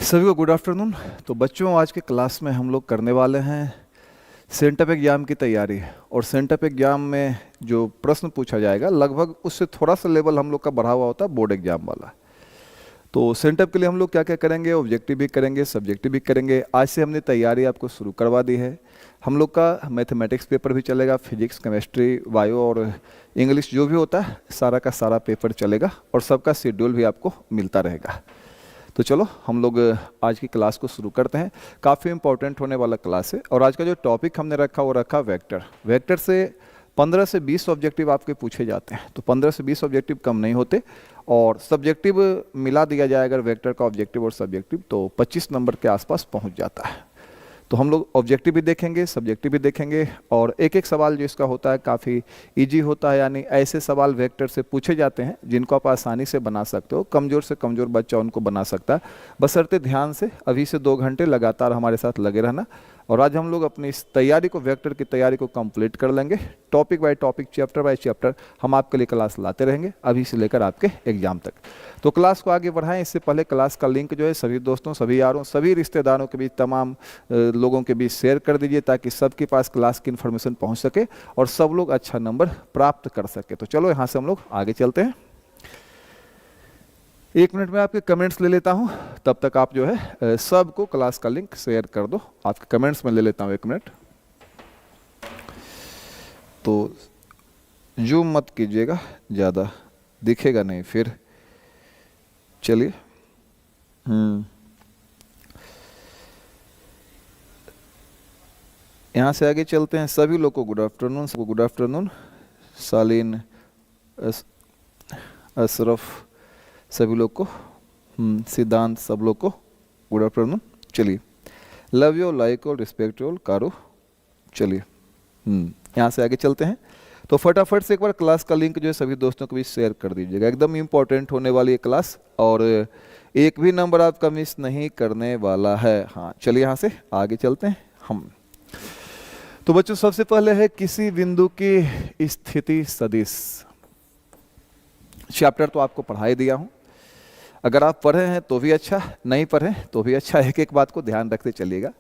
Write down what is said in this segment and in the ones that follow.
सभी को good afternoon. तो बच्चों, आज के क्लास में हम लोग करने वाले हैं सेंटअप एग्ज़ाम की तैयारी। और सेंटअप एग्ज़ाम में जो प्रश्न पूछा जाएगा लगभग उससे थोड़ा सा लेवल हम लोग का बढ़ा हुआ होता है बोर्ड एग्जाम वाला। तो सेंटअप के लिए हम लोग क्या क्या करेंगे, ऑब्जेक्टिव भी करेंगे, सब्जेक्टिव भी करेंगे। आज से हमने तैयारी आपको शुरू करवा दी है। हम लोग का मैथमेटिक्स पेपर भी चलेगा, फिजिक्स, केमिस्ट्री, बायो और इंग्लिश जो भी होता है सारा का सारा पेपर चलेगा और सबका शेड्यूल भी आपको मिलता रहेगा। तो चलो हम लोग आज की क्लास को शुरू करते हैं। काफ़ी इंपॉर्टेंट होने वाला क्लास है। और आज का जो टॉपिक हमने रखा वो रखा वेक्टर। वेक्टर से 15 से 20 ऑब्जेक्टिव आपके पूछे जाते हैं। तो 15 से 20 ऑब्जेक्टिव कम नहीं होते। और सब्जेक्टिव मिला दिया जाए अगर वेक्टर का ऑब्जेक्टिव और सब्जेक्टिव तो 25 नंबर के आसपास पहुंच जाता है। तो हम लोग ऑब्जेक्टिव भी देखेंगे, सब्जेक्टिव भी देखेंगे। और एक एक सवाल जो इसका होता है काफ़ी इजी होता है, यानी ऐसे सवाल वेक्टर से पूछे जाते हैं जिनको आप आसानी से बना सकते हो। कमज़ोर से कमज़ोर बच्चा उनको बना सकता है, बशर्ते ध्यान से अभी से 2 घंटे लगातार हमारे साथ लगे रहना। और आज हम लोग अपनी इस तैयारी को, वेक्टर की तैयारी को कंप्लीट कर लेंगे। Topic by topic, chapter by chapter हम आपके लिए क्लास लाते रहेंगे अभी से लेकर आपके एग्जाम तक। तो क्लास को आगे बढ़ाएं। इससे पहले क्लास का लिंक जो है सभी दोस्तों, सभी यारों, सभी रिश्तेदारों के बीच, तमाम लोगों के बीच शेयर कर दीजिए ताकि सबके पास क्लास की इन्फॉर्मेशन पहुंच सके और सब लोग अच्छा नंबर प्राप्त कर सके। तो चलो यहाँ से हम लोग आगे चलते हैं। 1 मिनट में आपके कमेंट्स ले लेता हूँ, तब तक आप जो है सबको क्लास का लिंक शेयर कर दो। आपके कमेंट्स में ले लेता हूँ 1 मिनट। तो जूम मत कीजिएगा, ज़्यादा दिखेगा नहीं फिर। चलिए यहाँ से आगे चलते हैं। सभी लोग को गुड आफ्टरनून, सबको गुड आफ्टरनून। सालिन, अशरफ, सभी लोग को, सिद्धांत, सब लोग को गुड आफ्टरनून। चलिए, लव यू, लाइक और रिस्पेक्ट यू, कारो। चलिए यहाँ से आगे चलते हैं। तो फटाफट से एक बार क्लास का लिंक जो है सभी दोस्तों को भी शेयर कर दीजिएगा। एकदम इम्पोर्टेंट होने वाली है क्लास और एक भी नंबर आपका मिस नहीं करने वाला है। हाँ चलिए यहाँ से आगे चलते हैं हम। तो बच्चों, सबसे पहले है किसी बिंदु की स्थिति सदिश। चैप्टर तो आपको पढ़ा ही दिया हूँ। अगर आप पढ़े हैं तो भी अच्छा, नहीं पढ़े तो भी अच्छा। एक एक बात को ध्यान रखते चलिएगा।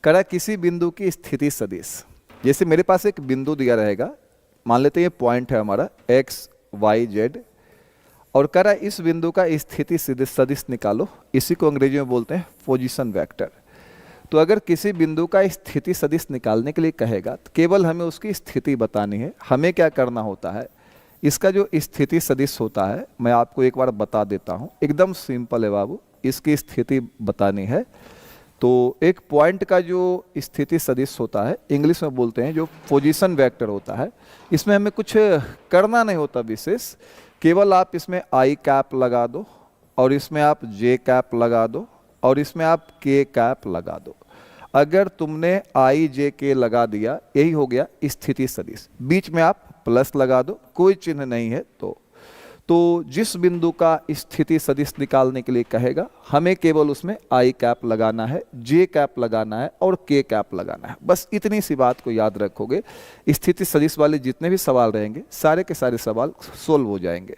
करा किसी बिंदु की स्थिति सदिश। जैसे मेरे पास एक बिंदु दिया रहेगा, मान लेते हैं ये पॉइंट है हमारा x, y, z, और करा इस बिंदु का स्थिति सदिश निकालो। इसी को अंग्रेजी में बोलते हैं पोजीशन वेक्टर। तो अगर किसी बिंदु का स्थिति सदिश निकालने के लिए कहेगा तो केवल हमें उसकी स्थिति बतानी है। हमें क्या करना होता है, इसका जो स्थिति सदिश होता है मैं आपको एक बार बता देता हूँ। एकदम सिंपल है बाबू, इसकी स्थिति बतानी है। तो एक पॉइंट का जो स्थिति सदिश होता है इंग्लिश में बोलते हैं जो पोजीशन वेक्टर होता है। इसमें हमें कुछ करना नहीं होता विशेष, केवल आप इसमें आई कैप लगा दो और इसमें आप जे कैप लगा दो और इसमें आप के कैप लगा दो। अगर तुमने आई जे के लगा दिया, यही हो गया स्थिति सदिश। बीच में आप प्लस लगा दो, कोई चिन्ह नहीं है तो जिस बिंदु का स्थिति सदिश निकालने के लिए कहेगा हमें केवल उसमें आई कैप लगाना है, जे कैप लगाना है और के कैप लगाना है। बस इतनी सी बात को याद रखोगे, स्थिति सदिश वाले जितने भी सवाल रहेंगे सारे के सारे सवाल सोल्व हो जाएंगे।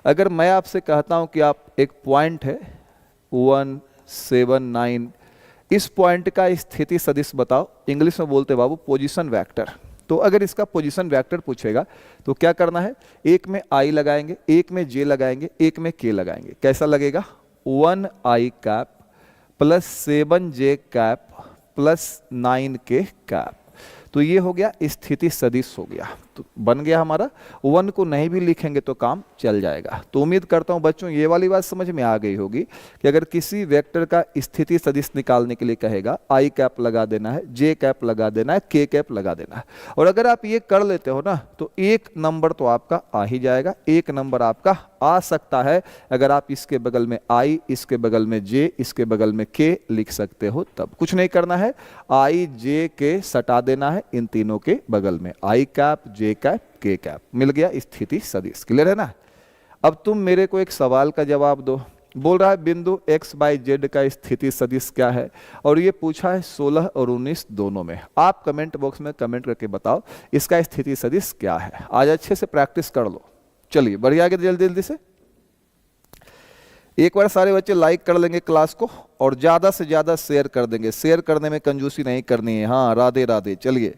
अगर मैं आपसे कहता हूं कि आप एक पॉइंट है 1, 7, 9, इस पॉइंट का स्थिति सदिश बताओ, इंग्लिश में बोलते बाबू पोजीशन वेक्टर। तो अगर इसका पोजीशन वेक्टर पूछेगा तो क्या करना है, एक में आई लगाएंगे, एक में जे लगाएंगे, एक में के लगाएंगे। कैसा लगेगा, 1 आई कैप प्लस 7 जे कैप प्लस 9 के कैप। तो ये हो गया स्थिति सदिश हो गया। तो बन गया हमारा। 1 को नहीं भी लिखेंगे तो काम चल जाएगा। तो उम्मीद करता हूं बच्चों ये वाली बात समझ में आ गई होगी कि अगर किसी वेक्टर का स्थिति सदिश निकालने के लिए कहेगा आई कैप लगा देना है, जे कैप लगा देना है, के कैप लगा देना है। और अगर आप ये कर लेते हो ना तो 1 नंबर तो आपका आ ही जाएगा। 1 नंबर आपका आ सकता है अगर आप इसके बगल में आई, इसके बगल में जे, इसके बगल में के लिख सकते हो। तब कुछ नहीं करना है, आई जे के सटा देना है इन तीनों के बगल में। आई कैप, जे कैप, के कैप, मिल गया स्थिति सदिश। क्लियर है ना। अब तुम मेरे को एक सवाल का जवाब दो। बोल रहा है बिंदु x बाई जेड का स्थिति सदिश क्या है, और ये पूछा है 16 और 19 दोनों में। आप कमेंट बॉक्स में कमेंट करके बताओ इसका स्थिति सदिश क्या है। आज अच्छे से प्रैक्टिस कर लो। चलिए बढ़िया आगे जल्दी जल्दी से। एक बार सारे बच्चे लाइक कर लेंगे क्लास को और ज़्यादा से ज़्यादा शेयर कर देंगे। शेयर करने में कंजूसी नहीं करनी है। हाँ, राधे राधे। चलिए,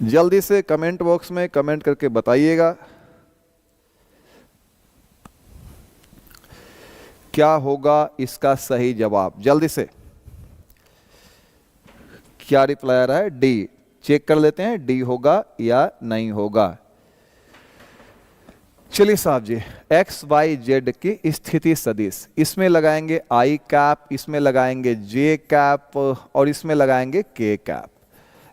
जल्दी से कमेंट बॉक्स में कमेंट करके बताइएगा क्या होगा इसका सही जवाब। जल्दी से क्या रिप्लाई आ रहा है? डी। चेक कर लेते हैं डी होगा या नहीं होगा। चलिए साहब जी, एक्स वाई जेड की स्थिति सदिश, इसमें लगाएंगे आई कैप, इसमें लगाएंगे जे कैप और इसमें लगाएंगे के कैप,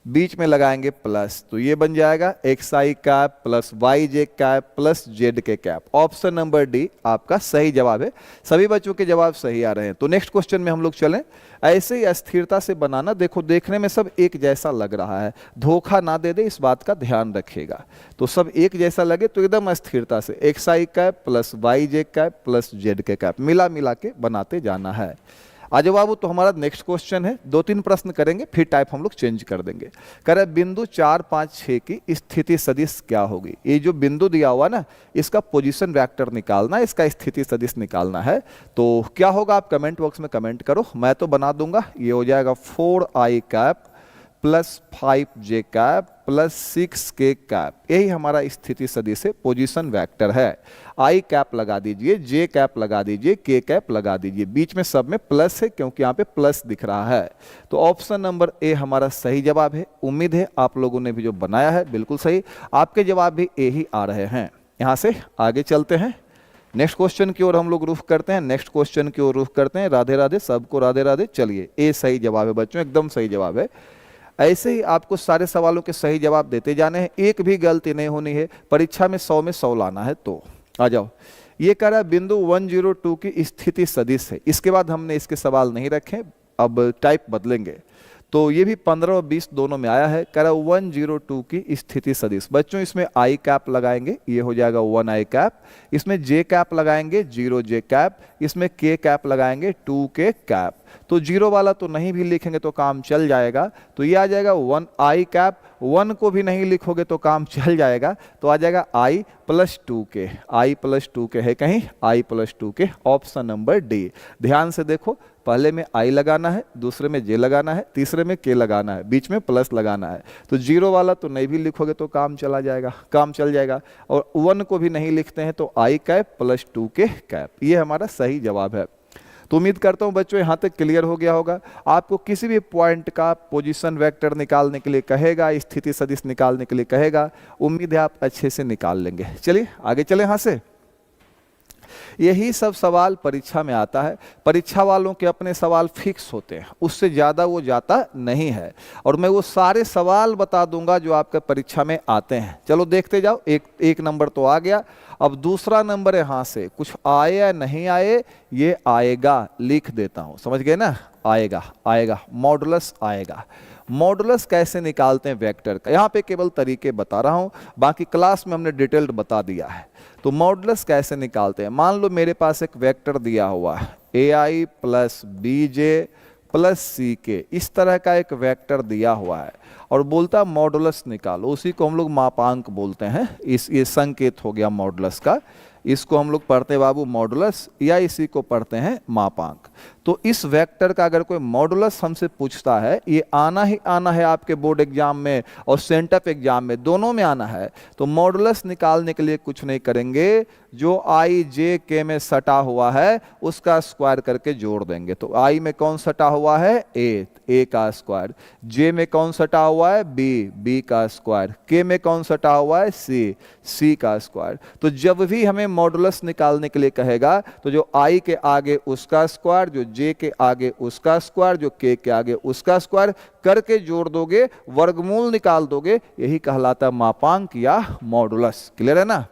बीच में लगाएंगे प्लस, तो ये बन जाएगा एक्स आई कैप प्लस वाई जे कैप प्लस जेड के कैप। ऑप्शन नंबर डी आपका सही जवाब है। सभी बच्चों के जवाब सही आ रहे हैं। तो नेक्स्ट क्वेश्चन में हम लोग चलें। ऐसे ही अस्थिरता से बनाना, देखो देखने में सब एक जैसा लग रहा है, धोखा ना दे दे, इस बात का ध्यान रखिएगा। तो सब एक जैसा लगे तो एकदम अस्थिरता से एक्स आई कैप प्लस वाई जे कैप प्लस जेड के कैप मिला मिला के बनाते जाना है। आज बाबू तो हमारा नेक्स्ट क्वेश्चन है, 2-3 प्रश्न करेंगे फिर टाइप हम लोग चेंज कर देंगे। कह रहे बिंदु 4, 5, 6 की स्थिति सदिश क्या होगी। ये जो बिंदु दिया हुआ ना, इसका पोजीशन वेक्टर निकालना है, इसका स्थिति सदिश निकालना है। तो क्या होगा आप कमेंट बॉक्स में कमेंट करो, मैं तो बना दूंगा। ये हो जाएगा 4i cap plus 5j cap plus 6k cap, यही हमारा स्थिति सदिश है, पोजीशन वेक्टर है। आई कैप लगा दीजिए, जे कैप लगा दीजिए, के कैप लगा दीजिए, बीच में सब में प्लस है क्योंकि यहाँ पे प्लस दिख रहा है। तो ऑप्शन नंबर ए हमारा सही जवाब है। उम्मीद है आप लोगों ने भी जो बनाया है बिल्कुल सही, आपके जवाब भी ए ही आ रहे हैं। यहाँ से आगे चलते हैं, नेक्स्ट क्वेश्चन की ओर हम लोग रुख करते हैं। नेक्स्ट क्वेश्चन की ओर रुख करते हैं। राधे राधे, सबको राधे राधे। चलिए, ए सही जवाब है बच्चों, एकदम सही जवाब है। ऐसे ही आपको सारे सवालों के सही जवाब देते जाने हैं, एक भी गलती नहीं होनी है। परीक्षा में 100 में 100 लाना है। तो आ जाओ, ये कह रहा है बिंदु 102 की स्थिति सदिश है। इसके बाद हमने इसके सवाल नहीं रखे, अब टाइप बदलेंगे। तो ये भी 15 और 20 दोनों में आया है। कह रहा है 102 की स्थिति सदिश। बच्चों इसमें आई कैप लगाएंगे, ये हो जाएगा 1i कैप, इसमें जे कैप लगाएंगे 0j कैप, इसमें के कैप लगाएंगे 2k कैप। तो जीरो वाला तो नहीं भी लिखेंगे तो काम चल जाएगा, तो ये आ जाएगा 1i कैप। 1 को भी नहीं लिखोगे तो काम चल जाएगा, तो आ जाएगा i plus 2k। i plus 2k है कहीं? i plus 2k, option number D. ध्यान से देखो, पहले में i लगाना है, दूसरे में j लगाना है, तीसरे में k लगाना है, बीच में प्लस लगाना है। तो जीरो वाला तो नहीं भी लिखोगे तो काम चला जाएगा, काम चल जाएगा। और 1 को भी नहीं लिखते हैं तो i cap plus 2k cap, ये हमारा सही जवाब है। तो उम्मीद करता हूं बच्चों यहाँ तक क्लियर हो गया होगा। आपको किसी भी पॉइंट का पोजीशन वेक्टर निकालने के लिए कहेगा, स्थिति सदिश निकालने के लिए कहेगा, उम्मीद है आप अच्छे से निकाल लेंगे। चलिए आगे चले यहाँ से। यही सब सवाल परीक्षा में आता है। परीक्षा वालों के अपने सवाल फिक्स होते हैं, उससे ज़्यादा वो जाता नहीं है। और मैं वो सारे सवाल बता दूंगा जो आपके परीक्षा में आते हैं। चलो देखते जाओ, एक नंबर तो आ गया। अब दूसरा नंबर यहाँ से कुछ आए या नहीं आए, ये आएगा, लिख देता हूँ, समझ गए ना? आएगा, आएगा, मॉडुलस आएगा। मॉडुलस कैसे निकालते हैं वेक्टर का, यहाँ पे केवल तरीके बता रहा हूँ, बाकी क्लास में हमने डिटेल्ड बता दिया है। तो मॉडुलस कैसे निकालते हैं, मान लो मेरे पास एक वेक्टर दिया हुआ है ai plus bj plus ck, इस तरह का एक वेक्टर दिया हुआ है और बोलता मॉडुलस निकालो। उसी को हम लोग मापांक बोलते हैं। ये संकेत हो गया मॉडुलस का। इसको हम लोग पढ़ते हैं बाबू मॉडुलस, या इसी को पढ़ते हैं मापांक। तो इस वेक्टर का अगर कोई मॉडुलस हमसे पूछता है, ये आना ही आना है आपके बोर्ड एग्जाम में और सेंटअप एग्जाम में, दोनों में आना है। तो मॉडुलस निकालने के लिए कुछ नहीं करेंगे, जो आई जे के में सटा हुआ है उसका स्क्वायर करके जोड़ देंगे। तो आई में कौन सटा हुआ है? ए का स्क्वायर। जे में कौन सटा हुआ है? बी का स्क्वायर। के में कौन सटा हुआ है? सी का स्क्वायर। तो जब भी हमें मॉडुलस निकालने के लिए कहेगा तो जो आई के आगे उसका स्क्वायर, जो जे के आगे उसका स्क्वायर, जो के आगे उसका स्क्वायर करके जोड़ दोगे, वर्गमूल निकाल दोगे, यही कहलाता है मापांक या मॉडुलस। क्लियर है ना?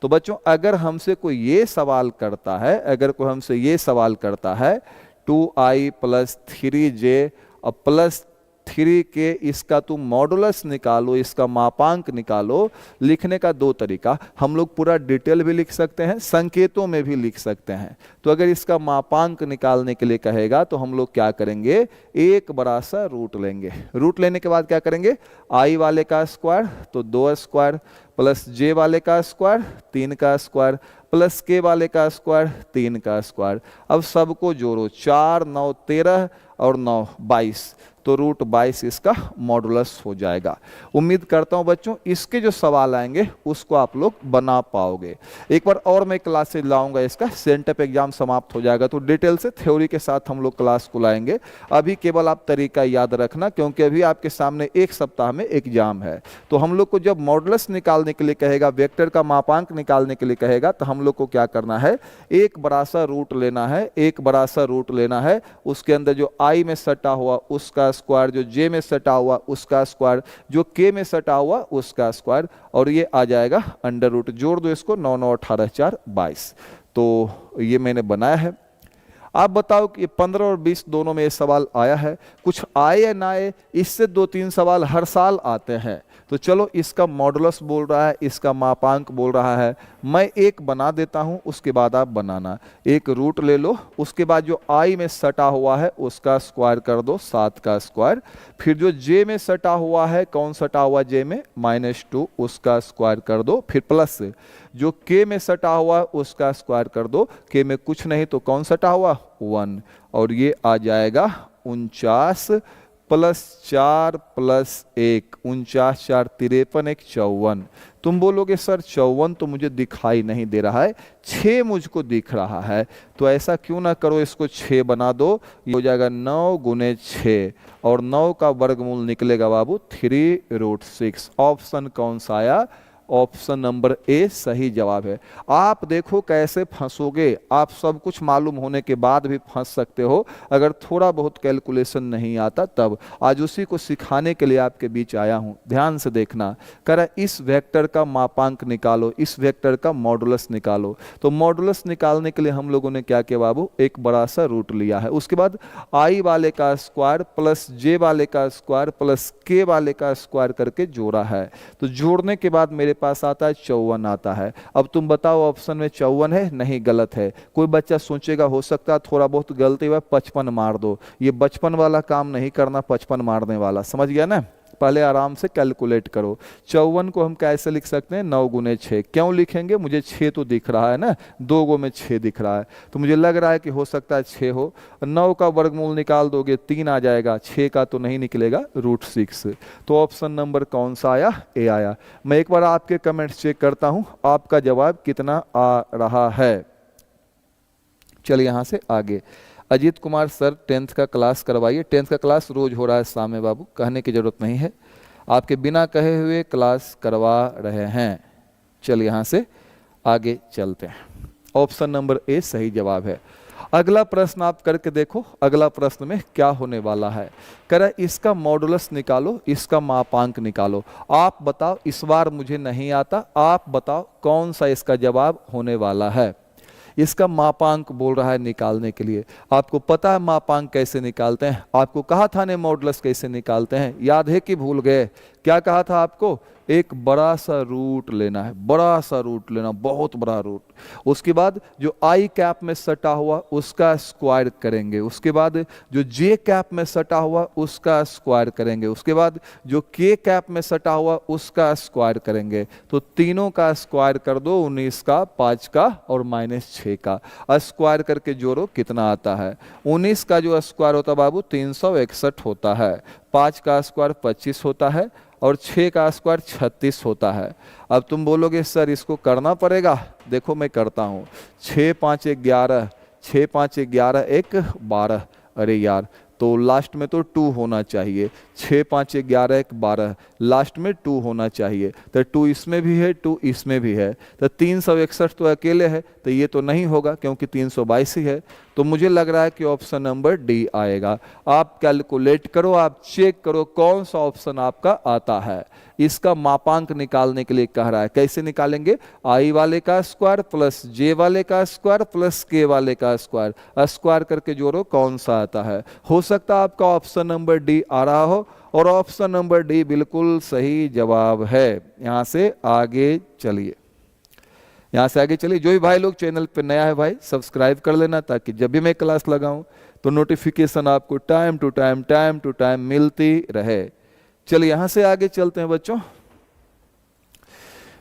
तो बच्चों अगर हमसे कोई ये सवाल करता है, अगर कोई हमसे ये सवाल करता है 2i प्लस 3j और प्लस 3k इसका तुम मॉडुलस निकालो, इसका मापांक निकालो। लिखने का दो तरीका, हम लोग पूरा डिटेल भी लिख सकते हैं, संकेतों में भी लिख सकते हैं। तो अगर इसका मापांक निकालने के लिए कहेगा तो हम लोग क्या करेंगे, एक बड़ा सा रूट लेंगे। रूट लेने के बाद क्या करेंगे, i वाले का स्क्वायर तो 2 स्क्वायर, प्लस j वाले का स्क्वायर 3 का स्क्वायर, प्लस k वाले का स्क्वायर 3 का स्क्वायर। अब सबको जोड़ो, 4 9 13 और 9 22, तो रूट 22 इसका मॉडुलस हो जाएगा। उम्मीद करता हूं बच्चों इसके जो सवाल आएंगे उसको आप लोग बना पाओगे। एक बार और मैं क्लासेज लाऊंगा, इसका सेंटअप एग्जाम समाप्त हो जाएगा तो डिटेल से थ्योरी के साथ हम लोग क्लास को लाएंगे। अभी केवल आप तरीका याद रखना, क्योंकि अभी आपके सामने एक सप्ताह में एग्जाम है। तो हम लोग को जब मॉडुलस निकालने के लिए कहेगा, वेक्टर का मापांक निकालने के लिए कहेगा, तो हम लोग को क्या करना है, एक बड़ा सा रूट लेना है, एक बड़ा सा रूट लेना है। उसके अंदर जो i में सटा हुआ उसका स्क्वायर, जो j में सटा हुआ उसका स्क्वायर, जो k में सटा हुआ उसका स्क्वायर, और ये आ जाएगा अंडर रूट। जोड़ दो इसको, 9 9 18 4 22। तो ये मैंने बनाया है। आप बताओ कि 15 और 20 दोनों में ये सवाल आया है, कुछ आए या ना आए, इससे 2-3 सवाल हर साल आते हैं। तो चलो इसका मॉडुलस बोल रहा है, इसका मापांक बोल रहा है, मैं एक बना देता हूं, उसके बाद आप बनाना। एक रूट ले लो, उसके बाद जो i में सटा हुआ है उसका स्क्वायर कर दो, 7 का स्क्वायर। फिर जो j में सटा हुआ है, कौन सटा हुआ j में, -2, उसका स्क्वायर कर दो। फिर प्लस जो k में सटा हुआ उसका स्क्वायर कर दो, k में कुछ नहीं तो कौन सटा हुआ, 1, और ये आ जाएगा 49 प्लस 4 प्लस 1, 49 4 53 1 54। तुम बोलोगे सर 54 तो मुझे दिखाई नहीं दे रहा है, 6 मुझको दिख रहा है। तो ऐसा क्यों ना करो, इसको 6 बना दो, ये हो जाएगा 9 गुने 6, और 9 का वर्गमूल निकलेगा बाबू 3√6। ऑप्शन कौन सा आया, ऑप्शन नंबर ए सही जवाब है। आप देखो कैसे फंसोगे, आप सब कुछ मालूम होने के बाद भी फंस सकते हो अगर थोड़ा बहुत कैलकुलेशन नहीं आता तब। आज उसी को सिखाने के लिए आपके बीच आया हूं, ध्यान से देखना। कह रहा इस वेक्टर का मापांक निकालो, इस वेक्टर का मॉडुलस निकालो। तो मॉडुलस निकालने के लिए हम लोगों ने क्या किया बाबू, एक बड़ा सा रूट लिया है। उसके बाद i वाले का स्क्वायर प्लस j वाले का स्क्वायर प्लस k वाले का स्क्वायर करके जोड़ा है। तो जोड़ने के बाद मेरे पास आता है 54 आता है। अब तुम बताओ ऑप्शन में 54 है, नहीं गलत है। कोई बच्चा सोचेगा हो सकता है थोड़ा बहुत गलती हुआ, 55 मार दो। ये बचपन वाला काम नहीं करना, 55 मारने वाला, समझ गया ना। पहले आराम से कैलकुलेट करो। 54 को हम कैसे लिख सकते हैं, 9 गुने 6। क्यों लिखेंगे, मुझे 6 तो दिख रहा है ना, 2 गो में 6 दिख रहा है, तो मुझे लग रहा है कि हो सकता है 6 हो। 9 का वर्गमूल निकाल दोगे 3 आ जाएगा, 6 का तो नहीं निकलेगा, √6। तो ऑप्शन नंबर कौन सा आया, ए आया। मैं एक बार आपके कमेंट्स चेक करता हूं आपका जवाब कितना आ रहा है। चलिए यहां से आगे। अजीत कुमार सर 10th का क्लास करवाइए। 10th का क्लास रोज हो रहा है सामने बाबू, कहने की जरूरत नहीं है, आपके बिना कहे हुए क्लास करवा रहे हैं। चलिए यहाँ से आगे चलते हैं। ऑप्शन नंबर ए सही जवाब है। अगला प्रश्न आप करके देखो, अगला प्रश्न में क्या होने वाला है। कह रहा है इसका मॉडुलस निकालो, इसका मापांक निकालो। आप बताओ, इस बार मुझे नहीं आता, आप बताओ कौन सा इसका जवाब होने वाला है। इसका मापांक बोल रहा है निकालने के लिए। आपको पता है मापांक कैसे निकालते हैं, आपको कहा था ने मॉडुलस कैसे निकालते हैं, याद है कि भूल गए। क्या कहा था आपको, एक बड़ा सा रूट लेना है, बड़ा सा रूट लेना, बहुत बड़ा रूट। उसके बाद जो i कैप में सटा हुआ उसका स्क्वायर करेंगे, उसके बाद जो j कैप में सटा हुआ उसका स्क्वायर करेंगे, उसके बाद जो k कैप में सटा हुआ उसका स्क्वायर करेंगे। तो तीनों का स्क्वायर कर दो, 19 का, 5 का और -6 का। स्क्वायर करके जोड़ो कितना आता है। 19 का जो स्क्वायर होता है बाबू 361 होता है, 5 का स्क्वायर 25 होता है और 6 का स्क्वायर 36 होता है। अब तुम बोलोगे सर इसको करना पड़ेगा, देखो मैं करता हूँ। 6 5 11, 6 5 11 1 12। अरे यार, तो लास्ट में तो 2 होना चाहिए। 6 5 11 1 12, लास्ट में 2 होना चाहिए। तो 2 इसमें भी है, 2 इसमें भी है, तो 361 तो अकेले है, तो ये तो नहीं होगा क्योंकि 322 ही है। तो मुझे लग रहा है कि ऑप्शन नंबर डी आएगा। आप कैलकुलेट करो, आप चेक करो कौन सा ऑप्शन आपका आता है। इसका मापांक निकालने के लिए कह रहा है। कैसे निकालेंगे? आई वाले का स्क्वायर प्लस जे वाले का स्क्वायर प्लस के वाले का स्क्वायर, स्क्वायर करके जोड़ो कौन सा आता है। हो सकता है आपका ऑप्शन नंबर डी आ रहा हो, और ऑप्शन नंबर डी बिल्कुल सही जवाब है। यहां से आगे चलिए, यहाँ से आगे चलिए। जो भी भाई लोग चैनल पे नया है भाई सब्सक्राइब कर लेना, ताकि जब भी मैं क्लास लगाऊं तो नोटिफिकेशन आपको टाइम टू टाइम मिलती रहे। चलिए यहाँ से आगे चलते हैं बच्चों।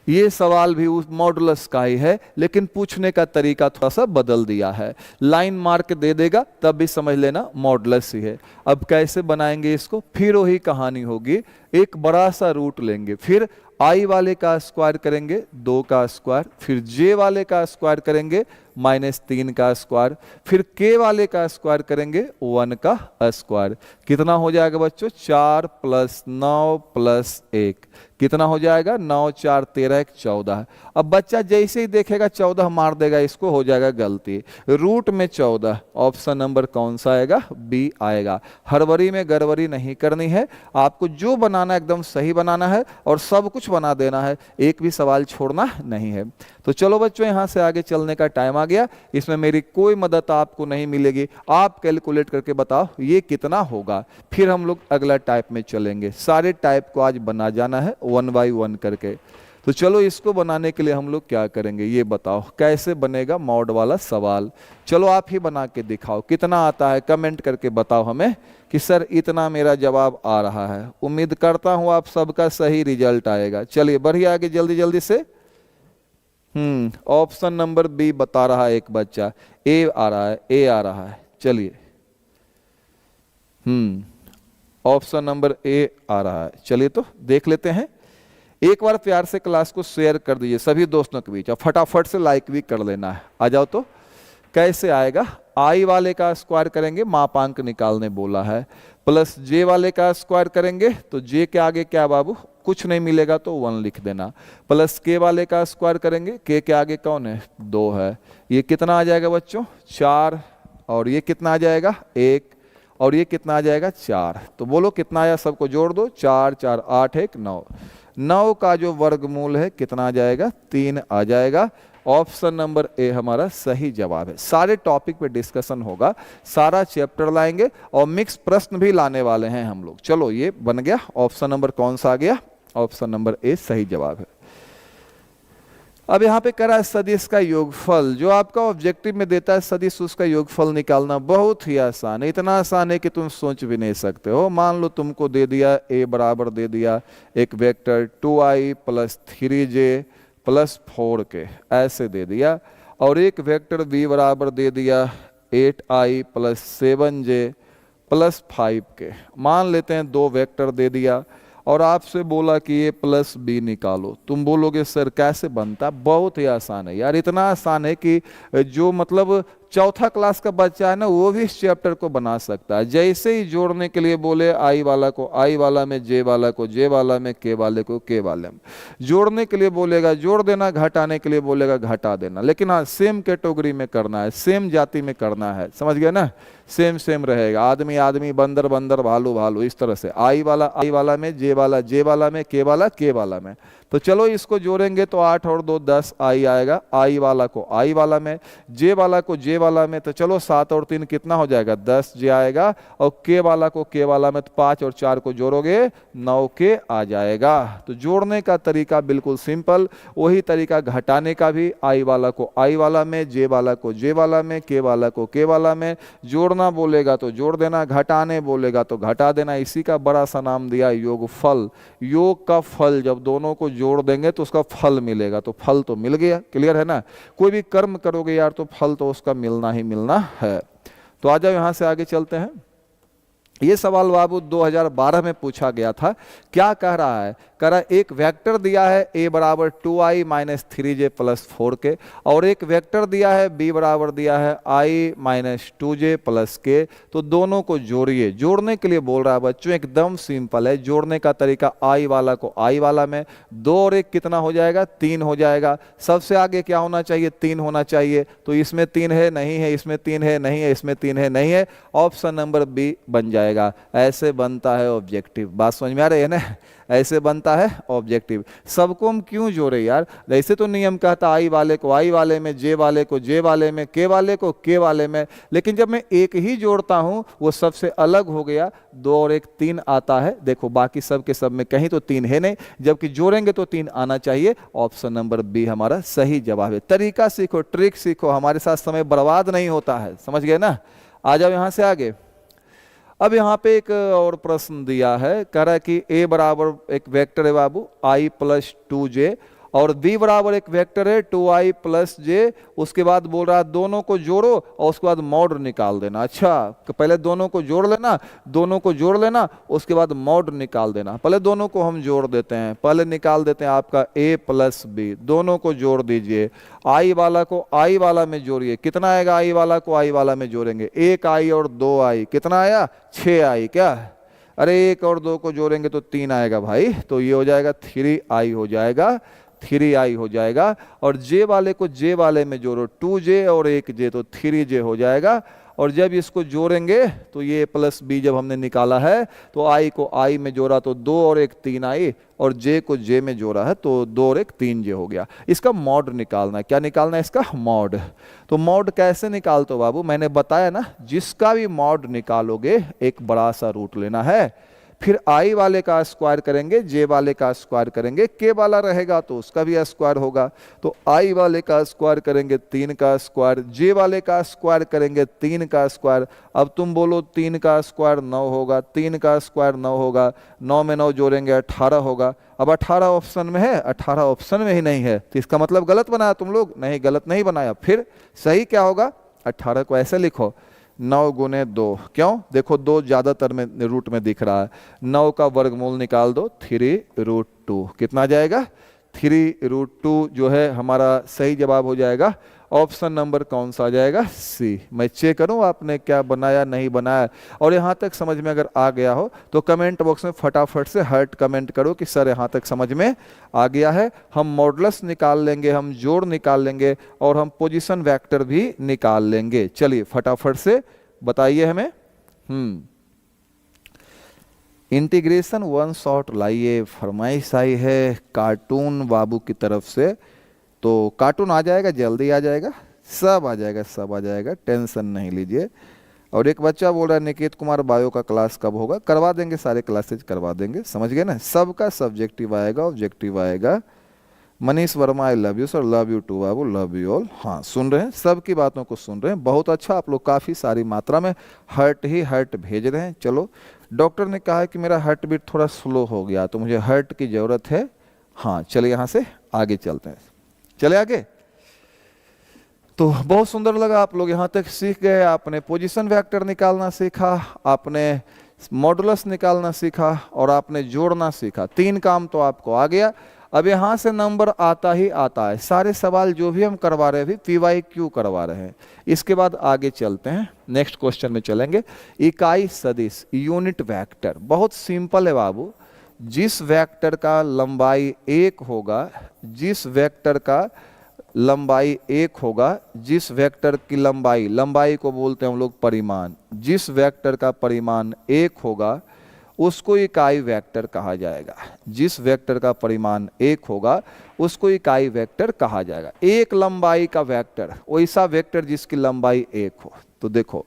ये सवाल भी उस मॉडुलस का ही है, लेकिन पूछने का तरीका थोड़ा सा बदल दिया है। लाइन मार्क दे देगा तब भी समझ लेना मॉडुलस ही है। अब कैसे बनाएंगे इसको? फिर वही कहानी होगी। एक बड़ा सा रूट लेंगे, फिर आई वाले का स्क्वायर करेंगे 2 का स्क्वायर, फिर जे वाले का स्क्वायर करेंगे -3 का स्क्वायर, फिर के वाले का स्क्वायर करेंगे 1 का स्क्वायर। कितना हो जाएगा बच्चों? 4 + 9 + 1 कितना हो जाएगा? 9 4 13 1 14। अब बच्चा जैसे ही देखेगा 14 मार देगा, इसको हो जाएगा गलती। रूट में 14, ऑप्शन नंबर कौन सा आएगा? बी आएगा। हड़बड़ी में गड़बड़ी नहीं करनी है, आपको जो बनाना एकदम सही बनाना है और सब कुछ बना देना है, एक भी सवाल छोड़ना नहीं है। तो चलो बच्चों यहाँ से आगे चलने का टाइम आ गया। इसमें मेरी कोई मदद आपको नहीं मिलेगी, आप कैलकुलेट करके बताओ ये कितना होगा, फिर हम लोग अगला टाइप में चलेंगे। सारे टाइप को आज बना जाना है 1 बाय 1 करके। तो चलो इसको बनाने के लिए हम लोग क्या करेंगे ये बताओ, कैसे बनेगा मॉड वाला सवाल। चलो आप ही बना के दिखाओ, कितना आता है कमेंट करके बताओ हमें कि सर इतना मेरा जवाब आ रहा है। उम्मीद करता हूं आप सबका सही रिजल्ट आएगा। चलिए बढ़िए आगे जल्दी जल्दी से। ऑप्शन नंबर बी बता रहा है एक बच्चा, ए आ रहा है, ए आ रहा है। चलिए ऑप्शन नंबर ए आ रहा है। चलिए तो देख लेते हैं। एक बार प्यार से क्लास को शेयर कर दीजिए सभी दोस्तों के बीच, और फटाफट से लाइक भी कर लेना है। आ जाओ तो कैसे आएगा? आई वाले का स्क्वायर करेंगे, मापांक निकालने बोला है, प्लस जे वाले का स्क्वायर करेंगे तो जे के आगे क्या बाबू? कुछ नहीं मिलेगा तो 1 लिख देना। प्लस के वाले का स्क्वायर करेंगे, के आगे कौन है? 2 है। ये कितना आ जाएगा बच्चों? 4। और ये कितना आ जाएगा? 1। और ये कितना आ जाएगा? 4। तो बोलो कितना आया, सबको जोड़ दो। 4 4 8 1 9। 9 का जो वर्गमूल है कितना आ जाएगा? 3 आ जाएगा। ऑप्शन नंबर ए हमारा सही जवाब है। सारे टॉपिक पे डिस्कशन होगा, सारा चैप्टर लाएंगे और मिक्स प्रश्न भी लाने वाले हैं हम लोग। चलो ये बन गया। ऑप्शन नंबर कौन सा आ गया? ऑप्शन नंबर ए सही जवाब है। अब यहाँ पे करा है सदिश का योगफल। जो आपका ऑब्जेक्टिव में देता है सदिश, उसका योगफल निकालना बहुत ही आसान है। इतना आसान है कि तुम सोच भी नहीं सकते हो। मान लो तुमको दे दिया a बराबर दे दिया एक वेक्टर 2i + 3j + 4k ऐसे दे दिया, और एक वेक्टर b बराबर दे दिया 8i + 7j + 5k। मान लेते हैं 2 वेक्टर दे दिया और आपसे बोला कि ये प्लस बी निकालो। तुम बोलोगे सर कैसे बनता? बहुत ही आसान है यार। इतना आसान है कि जो मतलब चौथा क्लास का बच्चा है ना, वो भी इस चैप्टर को बना सकता है। जैसे ही जोड़ने के लिए बोले आई वाला को आई वाला में, जे वाला को जे वाला में, के वाले को के वाले में, जोड़ने के लिए बोलेगा जोड़ देना, घटाने के लिए बोलेगा घटा देना। लेकिन हाँ सेम कैटेगरी में करना है, सेम जाति में करना है, समझ गए ना? सेम सेम रहेगा। आदमी आदमी, बंदर बंदर, भालू भालू, इस तरह से। आई वाला में, जे वाला में, के वाला में। तो चलो इसको जोड़ेंगे तो 8 और 2 10 आई आएगा। आई वाला को आई वाला में, जे वाला को जे वाला में, तो चलो 7 और 3 कितना हो जाएगा? 10 जे आएगा। और के वाला को के वाला में, तो 5 और 4 को जोड़ोगे 9 के आ जाएगा। तो जोड़ने का तरीका बिल्कुल सिंपल। वही तरीका घटाने का भी, आई वाला को आई वाला में, जे वाला को जे वाला में, के वाला को के वाला में। जोड़ना बोलेगा तो जोड़ देना, घटाने बोलेगा तो घटा देना। इसी का बड़ा सा नाम दिया योगफल। योग का फल जब दोनों को जोड़ देंगे तो उसका फल मिलेगा। तो फल तो मिल गया, क्लियर है ना? कोई भी कर्म करोगे यार तो फल तो उसका मिलना ही मिलना है। तो आ जाओ यहां से आगे चलते हैं। ये सवाल बाबू 2012 में पूछा गया था। क्या कह रहा है? कह रहा है एक वेक्टर दिया है a बराबर 2i - 3j + 4k, और एक वेक्टर दिया है b बराबर दिया है i - 2j + k। तो दोनों को जोड़िए। जोड़ने के लिए बोल रहा है बच्चों, एकदम सिंपल है। जोड़ने का तरीका i वाला को i वाला में, 2 और 1 कितना हो जाएगा? 3 हो जाएगा। सबसे आगे क्या होना चाहिए? 3 होना चाहिए। तो इसमें 3 है नहीं है, इसमें 3 है नहीं है, इसमें 3 है नहीं है। ऑप्शन नंबर बी बन जाएगा। ऐसे बनता है ऑब्जेक्टिव। बात समझ में आ रही है ना? ऐसे बनता है ऑब्जेक्टिव। सबको हम क्यों जोड़े यार, ऐसे तो नियम कहता आई वाले को आई वाले में, जे वाले को जे वाले में, के वाले को के वाले में, लेकिन जब मैं एक ही जोड़ता हूं वो सबसे अलग हो गया, 2 और 1 3 आता है। देखो बाकी सब के सब में कहीं तो 3 है नहीं, जबकि जोड़ेंगे तो 3 आना चाहिए। ऑप्शन नंबर बी हमारा सही जवाब है। तरीका सीखो, ट्रिक सीखो, हमारे साथ समय बर्बाद नहीं होता है, समझ गए ना। आ जाओ यहां से आगे। अब यहाँ पे एक और प्रश्न दिया है, कह रहा है कि a बराबर एक वेक्टर है बाबू i प्लस 2j, और b बराबर एक वेक्टर है 2i प्लस j। उसके बाद बोल रहा है दोनों को जोड़ो और उसके बाद मॉड निकाल देना। अच्छा, पहले दोनों को जोड़ लेना, दोनों को जोड़ लेना, उसके बाद मॉड निकाल देना। पहले दोनों को हम जोड़ देते हैं, पहले निकाल देते हैं आपका a प्लस b, दोनों को जोड़ दीजिए। i वाला को i वाला में जोड़िए, कितना आएगा i वाला को i वाला में जोड़ेंगे, 1i और 2i, कितना आया 6i। क्या अरे 1 और 2 को जोड़ेंगे तो 3 आएगा भाई, तो ये हो जाएगा 3i हो जाएगा, 3i हो जाएगा। और j वाले को j वाले में जोड़ो, 2j और 1j तो 3j हो जाएगा। और जब इसको जोड़ेंगे तो ये प्लस b जब हमने निकाला है तो i को i में जोड़ा तो 2 और 1 3i, और j को j में जोड़ा है तो 2 और 1 3j हो गया। इसका मॉड निकालना है। क्या निकालना है इसका? मॉड। तो मॉड कैसे निकालते हो बाबू, मैंने बताया ना, जिसका भी मॉड निकालोगे एक बड़ा सा रूट लेना है, फिर i वाले का स्क्वायर करेंगे, j वाले का स्क्वायर करेंगे, k वाला रहेगा तो उसका भी स्क्वायर होगा, तो i वाले का स्क्वायर करेंगे 3 का स्क्वायर, j वाले का स्क्वायर करेंगे 3 का स्क्वायर। अब तुम बोलो 3 का स्क्वायर 9 होगा, 3 का स्क्वायर 9 होगा, 9 में 9 जोड़ेंगे 18 होगा। अब 18 ऑप्शन में है, 18 ऑप्शन में ही नहीं है, तो इसका मतलब गलत बनाया तुम लोग? नहीं, गलत नहीं बनाया। फिर सही क्या होगा? 18 को ऐसे लिखो 9 गुने 2, क्यों? देखो 2 ज्यादातर में रूट में दिख रहा है, 9 का वर्गमूल निकाल दो 3√2, कितना आ जाएगा? 3√2 जो है हमारा सही जवाब हो जाएगा। ऑप्शन नंबर कौन सा आ जाएगा? सी। मैं चेक करूं आपने क्या बनाया नहीं बनाया। और यहां तक समझ में अगर आ गया हो तो कमेंट बॉक्स में फटाफट से हर्ट कमेंट करो कि सर यहां तक समझ में आ गया है। हम मॉडुलस निकाल लेंगे, हम जोड़ निकाल लेंगे, और हम पोजीशन वेक्टर भी निकाल लेंगे। चलिए फटाफट से बताइए हमें। इंटीग्रेशन 1 शॉट लाइए, फरमाइश आई है कार्टून बाबू की तरफ से। तो कार्टून आ जाएगा, जल्दी आ जाएगा, सब आ जाएगा, सब आ जाएगा, टेंशन नहीं लीजिए। और एक बच्चा बोल रहा है निकेत कुमार बायो का क्लास कब होगा? करवा देंगे, सारे क्लासेज करवा देंगे, समझ गए ना। सबका सब्जेक्टिव आएगा, ऑब्जेक्टिव आएगा। Manish Varma I love you sir, love you too बाबू, लव यू ऑल। हाँ, सुन रहे हैं, सबकी बातों को सुन रहे हैं, बहुत अच्छा। आप लोग काफ़ी सारी मात्रा में हर्ट ही हर्ट भेज रहे हैं। चलो, डॉक्टर ने कहा है कि मेरा हार्ट बीट थोड़ा स्लो हो गया, तो मुझे हर्ट की ज़रूरत है। हाँ, चलिए यहाँ से आगे चलते हैं, चले आगे। तो बहुत सुंदर लगा, आप लोग यहाँ तक सीख गए। आपने पोजीशन वेक्टर निकालना सीखा, आपने मॉडुलस निकालना सीखा, और आपने जोड़ना सीखा। 3 काम तो आपको आ गया। अब यहाँ से नंबर आता ही आता है। सारे सवाल जो भी हम करवा रहे हैं PYQ करवा रहे हैं। इसके बाद आगे चलते हैं, नेक्स्ट क्वेश्चन में चलेंगे। इकाई सदिश, यूनिट वेक्टर, बहुत सिंपल है बाबू। जिस वेक्टर का लंबाई 1 होगा, जिस वेक्टर का लंबाई 1 होगा, जिस वेक्टर की लंबाई को बोलते हैं हम लोग परिमाण, जिस वेक्टर का परिमाण 1 होगा उसको इकाई वेक्टर कहा जाएगा। जिस वेक्टर का परिमाण 1 होगा उसको इकाई वेक्टर कहा जाएगा। एक लंबाई का वेक्टर, वैसा वेक्टर जिसकी लंबाई 1 हो। तो देखो,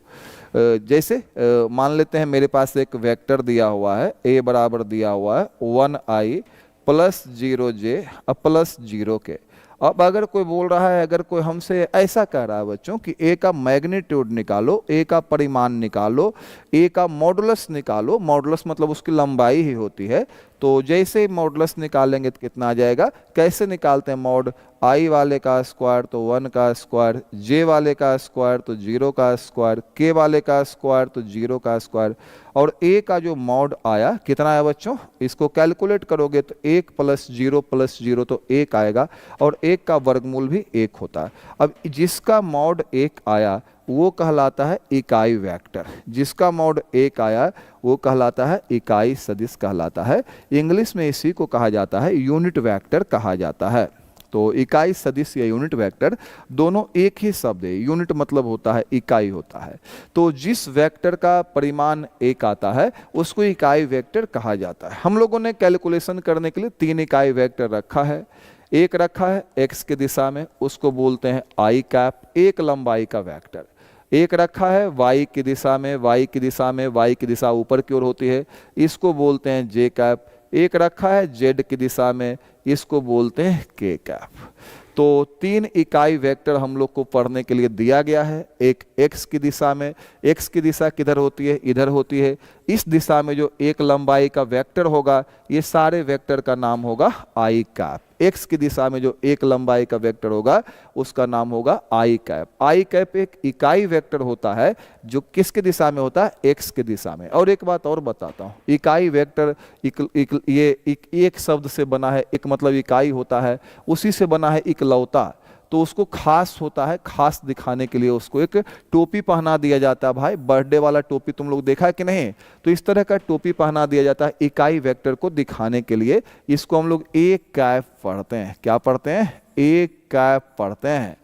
जैसे मान लेते हैं मेरे पास एक वेक्टर दिया हुआ है, a बराबर दिया हुआ है 1i plus 0j plus 0k। अब अगर कोई बोल रहा है, अगर कोई हमसे ऐसा कह रहा है बच्चों कि a का मैग्नीट्यूड निकालो, a का परिमाण निकालो, a का मॉडुलस निकालो, मॉडुलस मतलब उसकी लंबाई ही होती है, तो जैसे मॉडुलस निकालेंगे तो कितना आ जाएगा? कैसे निकालते हैं मॉड? i वाले का स्क्वायर तो 1 का स्क्वायर, j वाले का स्क्वायर तो 0 का स्क्वायर, k वाले का स्क्वायर तो 0 का स्क्वायर, और a का जो मॉड आया कितना आया बच्चों? इसको कैलकुलेट करोगे तो 1 प्लस 0 तो 1 आएगा, और 1 का वर्गमूल भी 1 होता है। अब जिसका मॉड 1 आया वो कहलाता है इकाई वेक्टर, जिसका मॉड 1 आया वो कहलाता है इकाई सदिश कहलाता है। इंग्लिश में इसी को कहा जाता है यूनिट वेक्टर कहा जाता है। तो इकाई सदिश या यूनिट वेक्टर दोनों एक ही शब्द है। यूनिट मतलब होता है इकाई होता है। तो जिस वेक्टर का परिमाण एक आता है उसको इकाई वेक्टर कहा जाता है। हम लोगों ने कैलकुलेशन करने के लिए 3 इकाई वेक्टर रखा है। एक रखा है x की दिशा में, उसको बोलते हैं आई कैप, एक लंबाई का वेक्टर। एक रखा है y की दिशा में, y की दिशा में, y की दिशा ऊपर की ओर होती है, इसको बोलते हैं जे कैप। एक रखा है z की दिशा में, इसको बोलते हैं के कैप। तो 3 इकाई वेक्टर हम लोग को पढ़ने के लिए दिया गया है। एक x की दिशा में, x की दिशा किधर होती है, इधर होती है। इस दिशा में जो एक लंबाई का वेक्टर होगा, ये सारे वेक्टर का नाम होगा आई कैप। x की दिशा में जो एक लंबाई का वेक्टर होगा उसका नाम होगा आई कैप। आई कैप एक इकाई वेक्टर होता है जो किसकी दिशा में होता है, x की दिशा में। और एक बात और बताता हूँ, इकाई वेक्टर एक शब्द से बना है, एक मतलब इकाई होता है, उसी से बना है इकलौता। तो उसको खास होता है, खास दिखाने के लिए उसको एक टोपी पहना दिया जाता है। भाई बर्थडे वाला टोपी तुम लोग देखा है कि नहीं? तो इस तरह का टोपी पहना दिया जाता है इकाई वेक्टर को दिखाने के लिए। इसको हम लोग एक कैप पढ़ते हैं। क्या पढ़ते हैं? एक कैप पढ़ते हैं।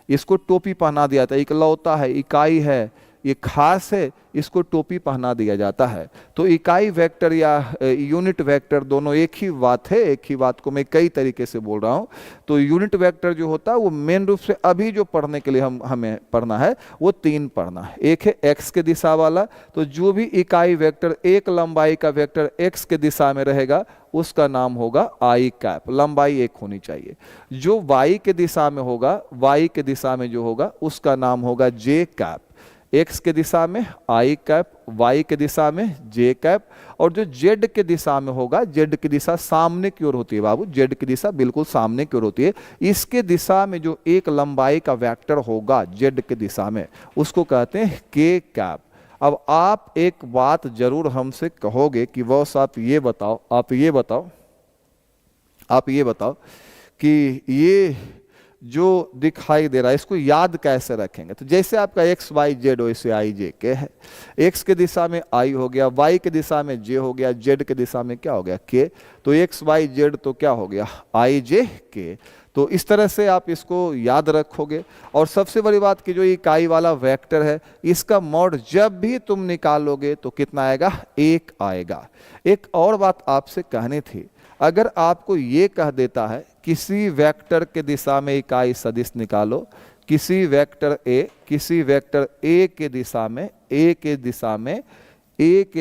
इसको टोपी पहना दिया जाता है, इकलौता है, इकाई है, ये खास है, इसको टोपी पहना दिया जाता है। तो इकाई वेक्टर या यूनिट वेक्टर दोनों एक ही बात है। एक ही बात को मैं कई तरीके से बोल रहा हूँ। तो यूनिट वेक्टर जो होता है वो मेन रूप से अभी जो पढ़ने के लिए हमें पढ़ना है वो 3 पढ़ना है। एक है x के दिशा वाला, तो जो भी इकाई वेक्टर एक लंबाई का वेक्टर x के दिशा में रहेगा उसका नाम होगा आई कैप, लंबाई 1 होनी चाहिए। जो y के दिशा में होगा, y के दिशा में जो होगा उसका नाम होगा जे कैप। x के दिशा में आई कैप, y के दिशा में जे कैप, और जो z के दिशा में होगा, z की दिशा सामने की ओर होती है बाबू, z की दिशा बिल्कुल सामने की ओर होती है, इसके दिशा में जो एक लंबाई का वेक्टर होगा z के दिशा में उसको कहते हैं के कैप। अब आप एक बात जरूर हमसे कहोगे कि बॉस आप ये बताओ कि ये जो दिखाई दे रहा है इसको याद कैसे रखेंगे? तो जैसे आपका एक्स वाई जेड वैसे आई जे के है। एक्स के दिशा में आई हो गया, वाई के दिशा में जे हो गया, जेड के दिशा में क्या हो गया, के। तो एक्स वाई जेड तो क्या हो गया, आई जे के। तो इस तरह से आप इसको याद रखोगे। और सबसे बड़ी बात कि जो इकाई वाला वेक्टर है इसका मॉड जब भी तुम निकालोगे तो कितना आएगा, 1 आएगा। एक और बात आपसे कहनी थी, अगर आपको ये कह देता है किसी वेक्टर के दिशा में इकाई सदिश निकालो, किसी वेक्टर ए के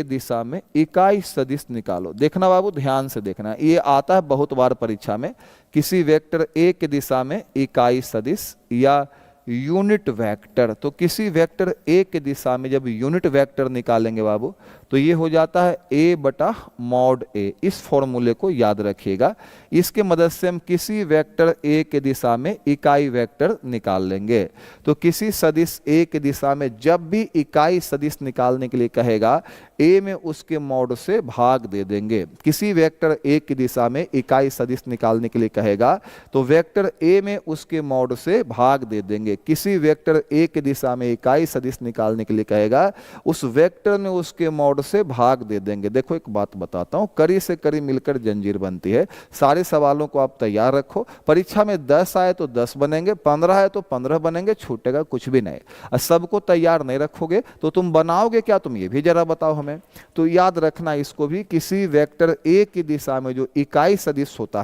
दिशा में इकाई सदिश निकालो। देखना बाबू, ध्यान से देखना, ये आता है बहुत बार परीक्षा में। किसी वेक्टर ए के दिशा में इकाई सदिश या यूनिट वेक्टर। तो किसी वेक्टर ए के दिशा में जब यूनिट वेक्टर निकालेंगे बाबू तो ये हो जाता है a बटा मॉड ए। इस फॉर्मूले को याद रखिएगा। इसके मदद से हम किसी वेक्टर a के दिशा में इकाई वेक्टर निकाल लेंगे। तो किसी सदिश a के दिशा में जब भी इकाई सदिश निकालने के लिए कहेगा a में उसके मॉड से भाग दे देंगे। किसी वेक्टर a की दिशा में इकाई सदिश निकालने के लिए कहेगा तो वेक्टर a में उसके मॉड से भाग दे देंगे। किसी वेक्टर a की दिशा में इकाई सदिश निकालने के लिए कहेगा उस वेक्टर में उसके मॉड से भाग दे देंगे। देखो एक बात बताता हूं, कड़ी से कड़ी मिलकर जंजीर बनती है। सारे सवालों को आप तैयार रखो। परीक्षा में 10 आए तो 10 बनेंगे, 15 आए तो 15 बनेंगे, छूटेगा कुछ भी नहीं। और सबको तैयार नहीं रखोगे तो तुम बनाओगे क्या, तुम ये भी जरा बताओ हमें। तो याद रखना इसको भी, किसी वेक्टर ए की दिशा में जो इकाई सदिश होता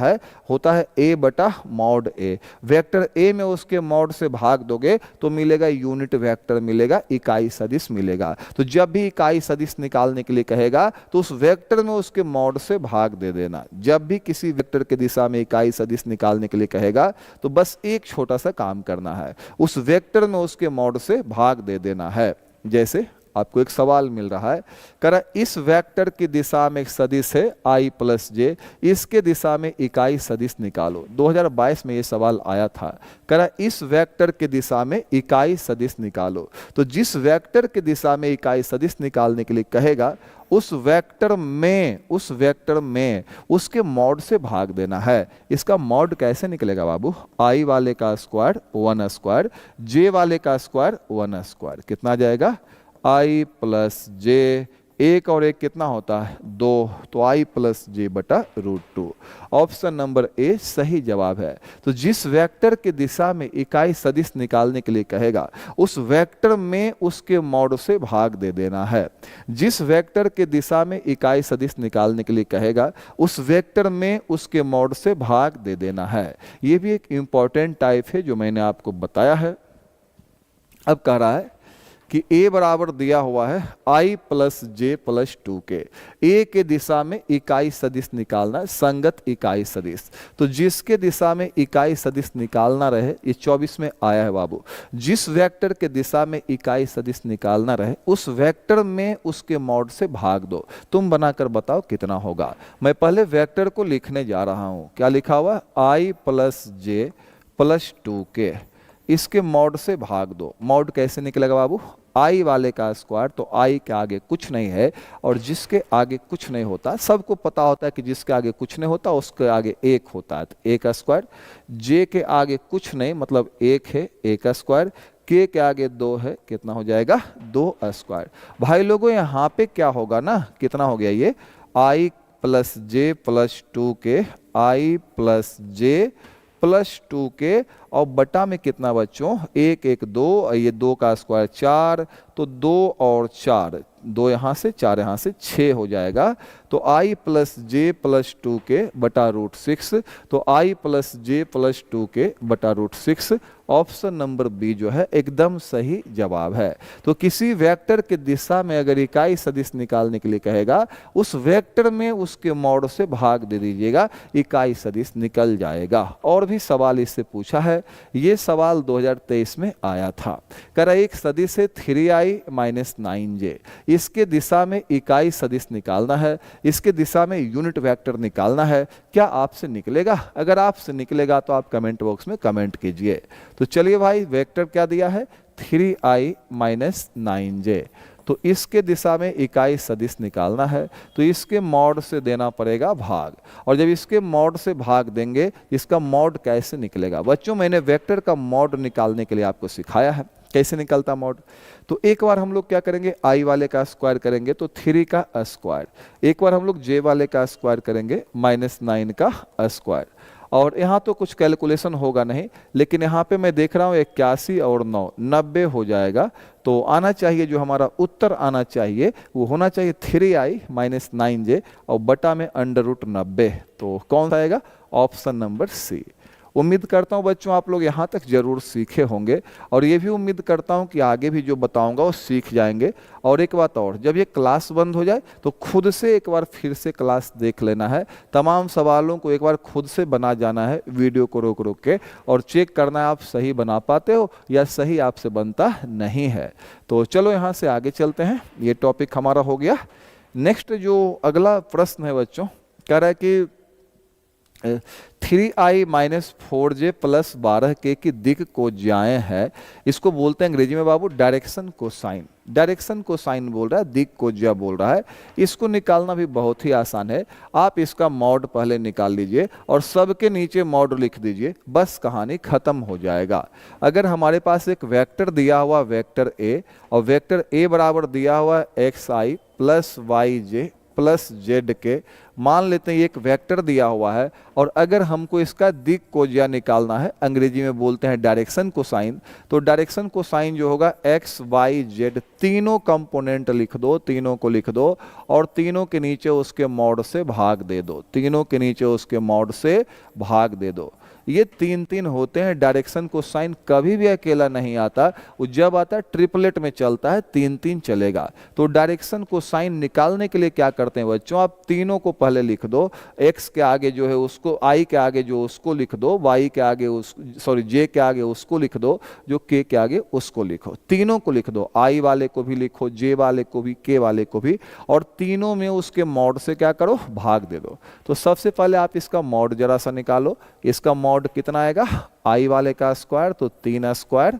है ए बटा मॉड ए। वेक्टर ए में उसके मॉड से भाग दोगे तो मिलेगा यूनिट वेक्टर मिलेगा, इकाई सदिश मिलेगा। तो जब भी इकाई सदिश निकालने के लिए कहेगा तो उस वेक्टर में उसके मॉड से भाग दे देना। जब भी किसी वेक्टर के दिशा में इकाई सदिश निकालने के लिए कहेगा तो बस एक छोटा सा काम करना है, उस वेक्टर में उसके मॉड से भाग दे देना है। जैसे आपको एक सवाल मिल रहा है, करा इस वेक्टर की दिशा में एक सदिश है i प्लस जे, इसके दिशा में इकाई सदिश निकालो। 2022 में ये सवाल आया था। करा इस वेक्टर के दिशा में इकाई सदिश निकालो। तो जिस वेक्टर के दिशा में इकाई सदिश निकालने के लिए कहेगा उस वेक्टर में उसके मॉड से भाग देना है। इसका मॉड कैसे निकलेगा बाबू, i वाले का स्क्वायर 1 स्क्वायर, j वाले का स्क्वायर 1 स्क्वायर। कितना आ जाएगा, i प्लस जे एक और एक कितना होता है 2, तो I प्लस जे बटा √2। ऑप्शन नंबर ए सही जवाब है। तो जिस वेक्टर के दिशा में इकाई सदिश निकालने के लिए कहेगा उस वेक्टर में उसके मॉड से भाग दे देना है। जिस वेक्टर के दिशा में इकाई सदिश निकालने के लिए कहेगा उस वेक्टर में उसके मॉड से भाग दे देना है। ये भी एक इंपॉर्टेंट टाइप है जो मैंने आपको बताया है। अब कह रहा है कि a बराबर दिया हुआ है I प्लस जे प्लस 2 के, a के दिशा में इकाई सदिश निकालना है, संगत इकाई सदिश। तो जिसके दिशा में इकाई सदिश निकालना रहे, ये 24 में आया है बाबू, जिस वेक्टर के दिशा में इकाई सदिश निकालना रहे उस वेक्टर में उसके मॉड से भाग दो। तुम बनाकर बताओ कितना होगा। मैं पहले वेक्टर को लिखने जा रहा हूं। क्या लिखा हुआ? I प्लस जे प्लस 2 के, इसके मॉड से भाग दो। मॉड कैसे निकलेगा बाबू? I वाले का स्क्वायर, तो I के आगे कुछ नहीं है और जिसके आगे कुछ नहीं होता, सबको पता होता है कि जिसके आगे कुछ नहीं होता उसके आगे एक होता है, तो A का स्क्वायर। J के आगे कुछ नहीं मतलब एक है, A का स्क्वायर। K के आगे 2 है, कितना हो जाएगा? 2 स्क्वायर। भाई लोगों यहाँ पे क्या होगा ना, कितना हो गया ये? I प्लस जे प्लस 2 के, I प्लस जे प्लस 2 के, और बटा में कितना बच्चों? 1 1 2, ये 2 का स्क्वायर 4, तो 2 और 4, 2 यहाँ से 4 यहाँ से 6 हो जाएगा। तो I प्लस जे प्लस 2 के बटा √6, तो I प्लस जे प्लस 2 के बटा √6। ऑप्शन नंबर बी जो है एकदम सही जवाब है। तो किसी वेक्टर के दिशा में अगर इकाई सदिश निकालने के लिए कहेगा उस वेक्टर में उसके मॉड से भाग दे दीजिएगा, इकाई सदिश निकल जाएगा। और भी सवाल इससे पूछा है, ये सवाल 2023 में आया था। कह रहा एक सदिश है 3i माइनस 9j, इसके दिशा में इकाई सदिश निकालना है, इसके दिशा में यूनिट वेक्टर निकालना है, क्या आपसे निकलेगा? अगर आपसे निकलेगा तो आप कमेंट बॉक्स में कमेंट कीजिए। तो चलिए भाई, वेक्टर क्या दिया है? 3i माइनस 9j, तो इसके दिशा में इकाई सदिश निकालना है, तो इसके मॉड से देना पड़ेगा भाग। और जब इसके मॉड से भाग देंगे, इसका मॉड कैसे निकलेगा? बच्चों मैंने वेक्टर का मॉड निकालने के लिए आपको सिखाया है कैसे निकलता मॉड। तो एक बार हम लोग क्या करेंगे, I वाले का स्क्वायर करेंगे तो 3 का स्क्वायर, एक बार हम लोग J वाले का स्क्वायर करेंगे माइनस 9 का स्क्वायर। और यहाँ तो कुछ कैलकुलेशन होगा नहीं, लेकिन यहाँ पे मैं देख रहा हूँ 81 और 9 90 हो जाएगा। तो आना चाहिए, जो हमारा उत्तर आना चाहिए वो होना चाहिए 3i माइनस 9j और बटा में √90। तो कौन सा आएगा? Option number c. उम्मीद करता हूँ बच्चों आप लोग यहाँ तक जरूर सीखे होंगे, और ये भी उम्मीद करता हूँ कि आगे भी जो बताऊँगा वो सीख जाएंगे। और एक बात और, जब ये क्लास बंद हो जाए तो खुद से एक बार फिर से क्लास देख लेना है, तमाम सवालों को एक बार खुद से बना जाना है, वीडियो को रोक रोक के, और चेक करना है आप सही बना पाते हो या सही आपसे बनता नहीं है। तो चलो यहाँ से आगे चलते हैं, ये टॉपिक हमारा हो गया। नेक्स्ट जो अगला प्रश्न है बच्चों, कह रहा है कि 3i minus 4j plus 12k की दिक को ज्याएं है, इसको बोलते हैं अंग्रेजी में बाबू डायरेक्शन कोसाइन। डायरेक्शन कोसाइन बोल रहा है, दिक को ज्या बोल रहा है। इसको निकालना भी बहुत ही आसान है। आप इसका मॉड पहले निकाल लीजिए और सबके नीचे मॉड लिख दीजिए, बस कहानी खत्म हो जाएगा। अगर हमारे पास एक वेक्टर दिया हुआ वेक्टर a, और वेक्टर a बराबर दिया हुआ xi plus yj plus Z के, मान लेते हैं एक वेक्टर दिया हुआ है, और अगर हमको इसका दिक कोज्या निकालना है, अंग्रेजी में बोलते हैं डायरेक्शन कोसाइन, तो डायरेक्शन कोसाइन जो होगा एक्स वाई जेड, तीनों कंपोनेंट लिख दो, तीनों को लिख दो, और तीनों के नीचे उसके मॉड से भाग दे दो, तीनों के नीचे उसके मॉड से भाग दे दो। ये 3 होते हैं। डायरेक्शन कोसाइन कभी भी अकेला नहीं आता, वो जब आता है ट्रिपलेट में चलता है, 3 चलेगा। तो डायरेक्शन कोसाइन निकालने के लिए क्या करते हैं बच्चों, आप तीनों को पहले लिख दो, x के आगे जो है उसको, i के आगे जो उसको लिख दो, y के आगे j के आगे उसको लिख दो, जो k के आगे उसको लिखो, तीनों को लिख दो, i वाले को भी लिखो, j वाले को भी, k वाले को भी, और तीनों में उसके मॉड से क्या करो, भाग दे दो। तो सबसे पहले आप इसका मॉड जरा सा निकालो। इसका मॉड कितना आएगा, i वाले का स्क्वायर तो 3 स्क्वायर,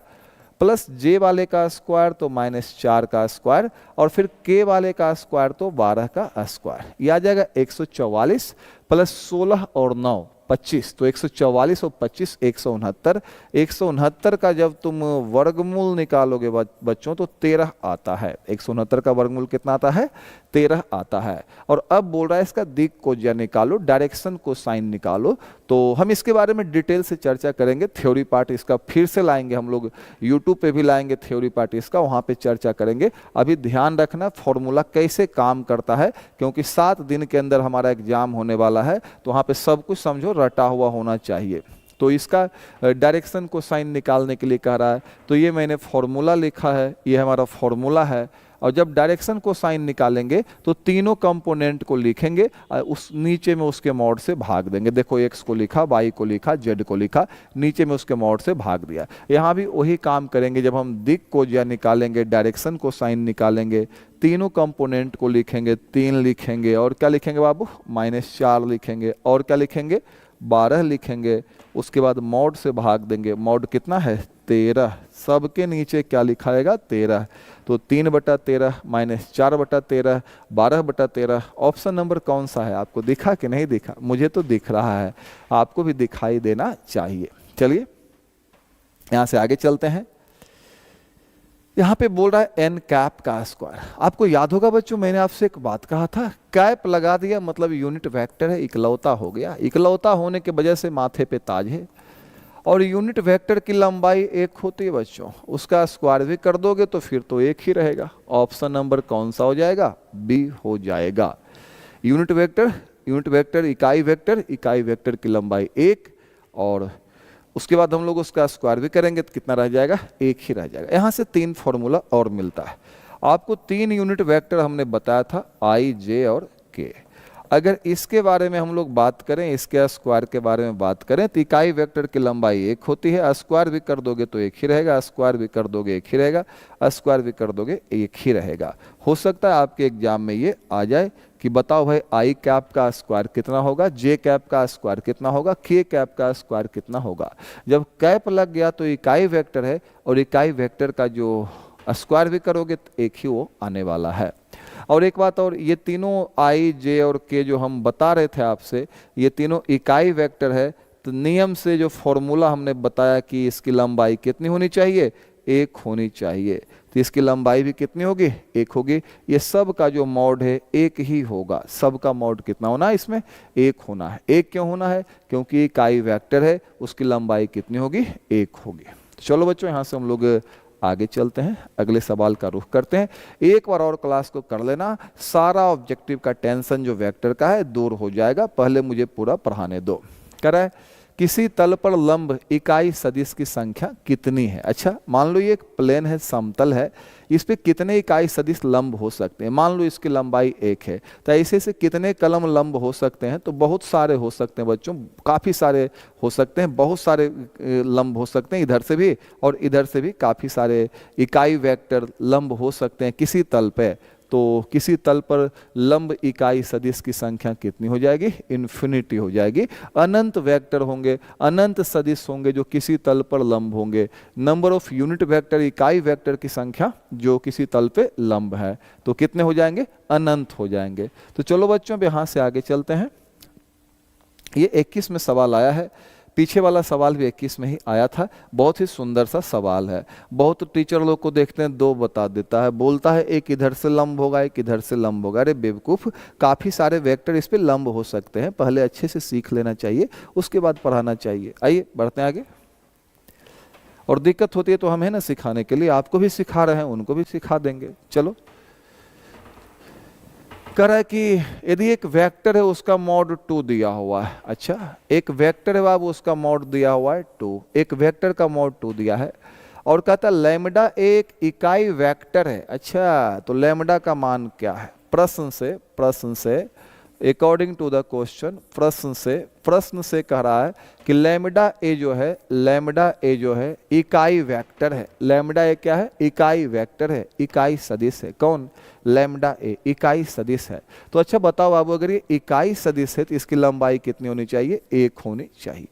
प्लस j वाले का स्क्वायर तो -4 का स्क्वायर, और फिर k वाले का स्क्वायर तो 12 का स्क्वायर। यह आ जाएगा 144 प्लस 16 और 9, 25, तो 144 और 25 169। 169 का जब तुम वर्गमूल निकालोगे बच्चों तो 13 आता है। 169 का वर्गमूल कितना आता है? 13 आता है। और अब बोल रहा है इसका दिक कोज्या निकालो, डायरेक्शन को साइन निकालो। तो हम इसके बारे में डिटेल से चर्चा करेंगे। थ्योरी पार्ट इसका फिर से लाएंगे हम लोग, यूट्यूब पे भी लाएंगे थ्योरी पार्ट इसका, वहाँ पे चर्चा करेंगे। अभी ध्यान रखना फॉर्मूला कैसे काम करता है, क्योंकि 7 दिन के अंदर हमारा एग्जाम होने वाला है, तो वहाँ पे सब कुछ समझो रटा हुआ होना चाहिए। तो इसका डायरेक्शन को साइन निकालने के लिए कह रहा है, तो ये मैंने फॉर्मूला लिखा है, ये हमारा फॉर्मूला है। और जब डायरेक्शन को साइन निकालेंगे तो तीनों कंपोनेंट को लिखेंगे, उस नीचे में उसके मॉड से भाग देंगे। देखो एक्स को लिखा, वाई को लिखा, जेड को लिखा, नीचे में उसके मॉड से भाग दिया। यहाँ भी वही काम करेंगे। जब हम दिक कोज्या निकालेंगे, डायरेक्शन को साइन निकालेंगे, तीनों कंपोनेंट को लिखेंगे, 3 लिखेंगे, और क्या लिखेंगे बाबू? -4 लिखेंगे, और क्या लिखेंगे? 12 लिखेंगे। उसके बाद मॉड से भाग देंगे। मॉड कितना है? 13। सबके नीचे क्या लिखाएगा? 13। तो 3/13 -4/13 12/13। ऑप्शन नंबर कौन सा है? आपको दिखा कि नहीं दिखा? मुझे तो दिख रहा है, आपको भी दिखाई देना चाहिए। चलिए यहाँ से आगे चलते हैं। यहाँ पे बोल रहा है एन कैप का स्क्वायर। आपको याद होगा बच्चों, मैंने आपसे एक बात कहा था, कैप लगा दिया मतलब यूनिट वेक्टर है, इकलौता हो गया। इकलौता होने के वजह से माथे पे ताज है। और यूनिट वेक्टर की लंबाई 1 होती है बच्चों, उसका स्क्वायर भी कर दोगे तो फिर तो 1 ही रहेगा। ऑप्शन नंबर कौन सा हो जाएगा? बी हो जाएगा। यूनिट वेक्टर इकाई वेक्टर की लंबाई 1, और उसके बाद हम लोग उसका स्क्वायर भी करेंगे तो कितना रह जाएगा? 1 ही रह जाएगा। यहाँ से 3 फॉर्मूला और मिलता है आपको। 3 यूनिट वेक्टर हमने बताया था, आई, जे और के। अगर इसके बारे में हम लोग बात करें, इसके स्क्वायर के बारे में बात करें, तो इकाई वेक्टर की लंबाई 1 होती है। स्क्वायर भी कर दोगे तो 1 ही रहेगा, स्क्वायर भी कर दोगे 1 ही रहेगा, स्क्वायर भी कर दोगे 1 ही रहेगा। हो सकता है आपके एग्जाम में ये आ जाए कि बताओ भाई आई कैप का स्क्वायर कितना होगा, जे कैप का स्क्वायर कितना होगा, के कैप का स्क्वायर कितना होगा। जब कैप लग गया तो इकाई वेक्टर है, और इकाई वेक्टर का जो स्क्वायर भी करोगे तो 1 ही वो आने वाला है। और एक बात और, ये तीनों आई, जे और के जो हम बता रहे थे आपसे, ये तीनों इकाई वेक्टर है। तो नियम से जो फॉर्मूला हमने बताया कि इसकी लंबाई कितनी होनी चाहिए? 1 होनी चाहिए। तो इसकी लंबाई भी कितनी होगी? 1 होगी। ये सब का जो मॉड है 1 ही होगा। सब का मॉड कितना होना है? इसमें 1 होना है। 1 क्यों होना है? क्योंकि इकाई वेक्टर है, उसकी लंबाई कितनी होगी? 1 होगी। चलो बच्चों यहाँ से हम लोग आगे चलते हैं, अगले सवाल का रुख करते हैं। एक बार और क्लास को कर लेना, सारा ऑब्जेक्टिव का टेंशन जो वेक्टर का है दूर हो जाएगा। पहले मुझे पूरा पढ़ाने दो। कह रहा है किसी तल पर लंब इकाई सदिश की संख्या कितनी है। अच्छा, मान लो ये एक प्लेन है, समतल है, इस पे कितने इकाई सदिश लंब हो सकते हैं। मान लो इसकी लंबाई 1 है, तो ऐसे से कितने कलम लंब हो सकते हैं? तो बहुत सारे हो सकते हैं बच्चों, काफ़ी सारे हो सकते हैं, बहुत सारे लंब हो सकते हैं, इधर से भी और इधर से भी काफ़ी सारे इकाई वेक्टर लंब हो सकते हैं किसी तल पे। तो किसी तल पर लंब इकाई सदिश की संख्या कितनी हो जाएगी? इन्फिनिटी हो जाएगी। अनंत वेक्टर होंगे, अनंत सदिश होंगे जो किसी तल पर लंब होंगे। नंबर ऑफ यूनिट वेक्टर, इकाई वेक्टर की संख्या जो किसी तल पे लंब है, तो कितने हो जाएंगे? अनंत हो जाएंगे। तो चलो बच्चों यहाँ से आगे चलते हैं। ये 21 में सवाल आया है, पीछे वाला सवाल भी 21 में ही आया था। बहुत ही सुंदर सा सवाल है। बहुत टीचर लोग को देखते हैं 2 बता देता है, बोलता है एक इधर से लंब होगा, एक इधर से लंब होगा। अरे बेवकूफ़, काफ़ी सारे वेक्टर इस पे लंब हो सकते हैं। पहले अच्छे से सीख लेना चाहिए, उसके बाद पढ़ाना चाहिए। आइए बढ़ते हैं आगे। और दिक्कत होती है तो हम है ना सिखाने के लिए, आपको भी सिखा रहे हैं, उनको भी सिखा देंगे। चलो, कह रहा है कि यदि एक वेक्टर है उसका मॉड 2 दिया हुआ है। अच्छा, एक वेक्टर है बाबू, उसका मॉड दिया हुआ है 2, एक वेक्टर का मॉड 2 दिया है, और कहता है लैम्डा एक इकाई वेक्टर है। अच्छा, तो लैम्डा का मान क्या है? प्रश्न से अकॉर्डिंग टू द क्वेश्चन, प्रश्न से कह रहा है कि लैम्डा ए जो है इकाई वेक्टर है। लैम्डा ए क्या है? इकाई वेक्टर है, इकाई सदिश है। कौन? लैम्डा ए इकाई सदिश है। तो अच्छा बताओ बाबू, अगर ये इकाई सदिश है तो इसकी लंबाई कितनी होनी चाहिए? 1 होनी चाहिए।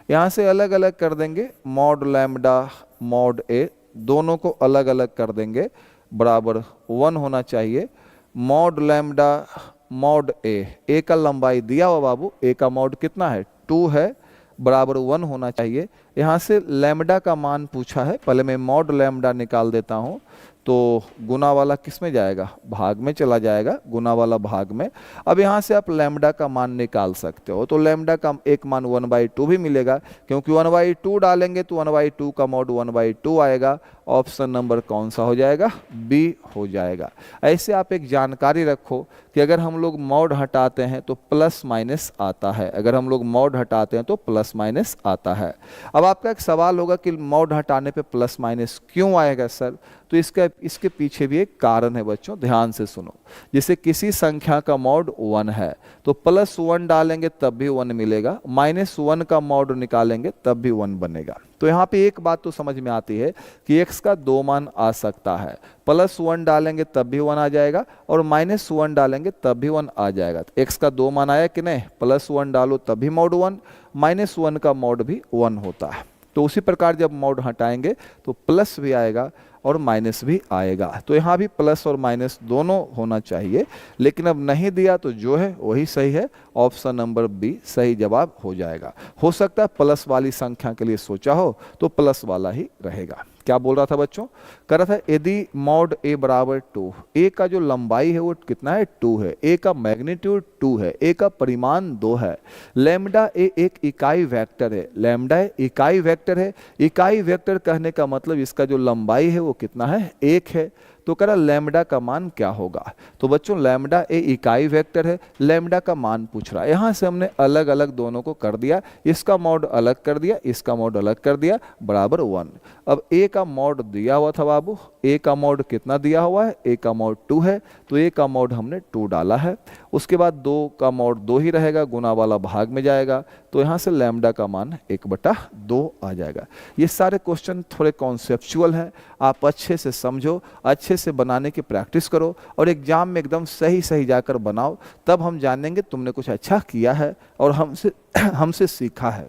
यहाँ से अलग अलग कर देंगे, मॉड लैम्डा मॉड ए, दोनों को अलग अलग कर देंगे, बराबर 1 होना चाहिए। मॉड लैम्डा मॉड ए का लंबाई दिया हुआ बाबू, ए का मॉड कितना है 2 है, बराबर 1 होना चाहिए। यहाँ से लैम्डा का मान पूछा है, पहले मैं मॉड लैम्डा निकाल देता हूँ, तो गुना वाला किस में जाएगा, भाग में चला जाएगा, गुना वाला भाग में। अब यहाँ से आप लैम्डा का मान निकाल सकते हो, तो लैम्डा का एक मान 1/2 भी मिलेगा, क्योंकि 1/2 डालेंगे तो 1/2 का मॉड 1/2 आएगा। ऑप्शन नंबर कौन सा हो जाएगा, बी हो जाएगा। ऐसे आप एक जानकारी रखो कि अगर हम लोग मॉड हटाते हैं तो प्लस माइनस आता है, अगर हम लोग मॉड हटाते हैं तो प्लस माइनस आता है। अब आपका एक सवाल होगा कि मॉड हटाने पे प्लस माइनस क्यों आएगा सर, तो इसके पीछे भी एक कारण है बच्चों, ध्यान से सुनो। जैसे किसी संख्या का मॉड 1 है तो +1 डालेंगे तब भी 1 मिलेगा, -1 का मॉड निकालेंगे तब भी 1 बनेगा। तो यहाँ पे एक बात तो समझ में आती है कि x का 2 मान आ सकता है, +1 डालेंगे तब भी 1 आ जाएगा और -1 डालेंगे तब भी 1 आ जाएगा। तो x का 2 मान आया कि नहीं, +1 डालो तब भी मॉड 1, -1 का मॉड भी 1 होता है। तो उसी प्रकार जब मॉड हटाएंगे तो प्लस भी आएगा और माइनस भी आएगा। तो यहाँ भी प्लस और माइनस दोनों होना चाहिए, लेकिन अब नहीं दिया तो जो है वही सही है, ऑप्शन नंबर बी सही जवाब हो जाएगा। हो सकता है प्लस वाली संख्या के लिए सोचा हो तो प्लस वाला ही रहेगा। क्या बोल रहा था बच्चों, कह रहा था यदि मॉड ए बराबर 2, ए का जो लंबाई है वो कितना है 2 है, ए का मैग्नीट्यूड 2 है, ए का परिमाण 2 है, लैम्डा ए एक इकाई वेक्टर है, लैम्डा इकाई वेक्टर है, इकाई वेक्टर कहने का मतलब इसका जो लंबाई है वो कितना है 1 है। तो कह रहा लैम्डा का मान क्या होगा, तो बच्चों लैम्डा ए इकाई वेक्टर है, लैम्डा का मान पूछ रहा है। यहाँ से हमने अलग अलग दोनों को कर दिया, इसका मॉड अलग कर दिया, इसका मॉड अलग कर दिया, बराबर 1। अब ए का मॉड दिया हुआ था बाबू, ए का मॉड कितना दिया हुआ है, ए का मॉड 2 है, तो ए का मॉड हमने 2 डाला है। उसके बाद 2 का मॉड 2 ही रहेगा, गुना वाला भाग में जाएगा, तो यहाँ से लैम्डा का मान 1/2 आ जाएगा। ये सारे क्वेश्चन थोड़े कॉन्सेप्चुअल हैं, आप अच्छे से समझो, अच्छे से बनाने की प्रैक्टिस करो और एग्जाम में एकदम सही सही जाकर बनाओ, तब हम जानेंगे तुमने कुछ अच्छा किया है और हमसे सीखा है।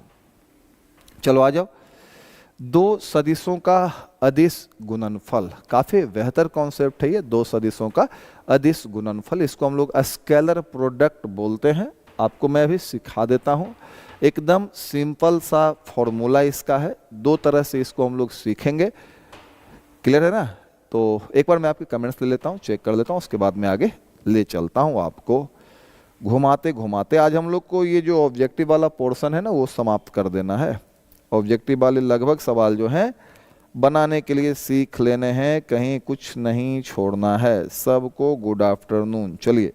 चलो आ जाओ, 2 सदिशों का अदिश गुणनफल, काफी बेहतर कॉन्सेप्ट है ये, 2 सदिशों का अदिश गुणनफल, इसको हम लोग स्केलर प्रोडक्ट बोलते हैं। आपको मैं भी सिखा देता हूं, एकदम सिंपल सा फॉर्मूला इसका है, 2 तरह से इसको हम लोग सीखेंगे। क्लियर है ना, तो एक बार मैं आपके कमेंट्स ले लेता हूँ, चेक कर लेता हूँ, उसके बाद मैं आगे ले चलता हूँ आपको घुमाते घुमाते। आज हम लोग को ये जो ऑब्जेक्टिव वाला पोर्शन है ना वो समाप्त कर देना है। ऑब्जेक्टिव वाले लगभग सवाल जो हैं बनाने के लिए सीख लेने हैं, कहीं कुछ नहीं छोड़ना है। सबको गुड आफ्टरनून। चलिए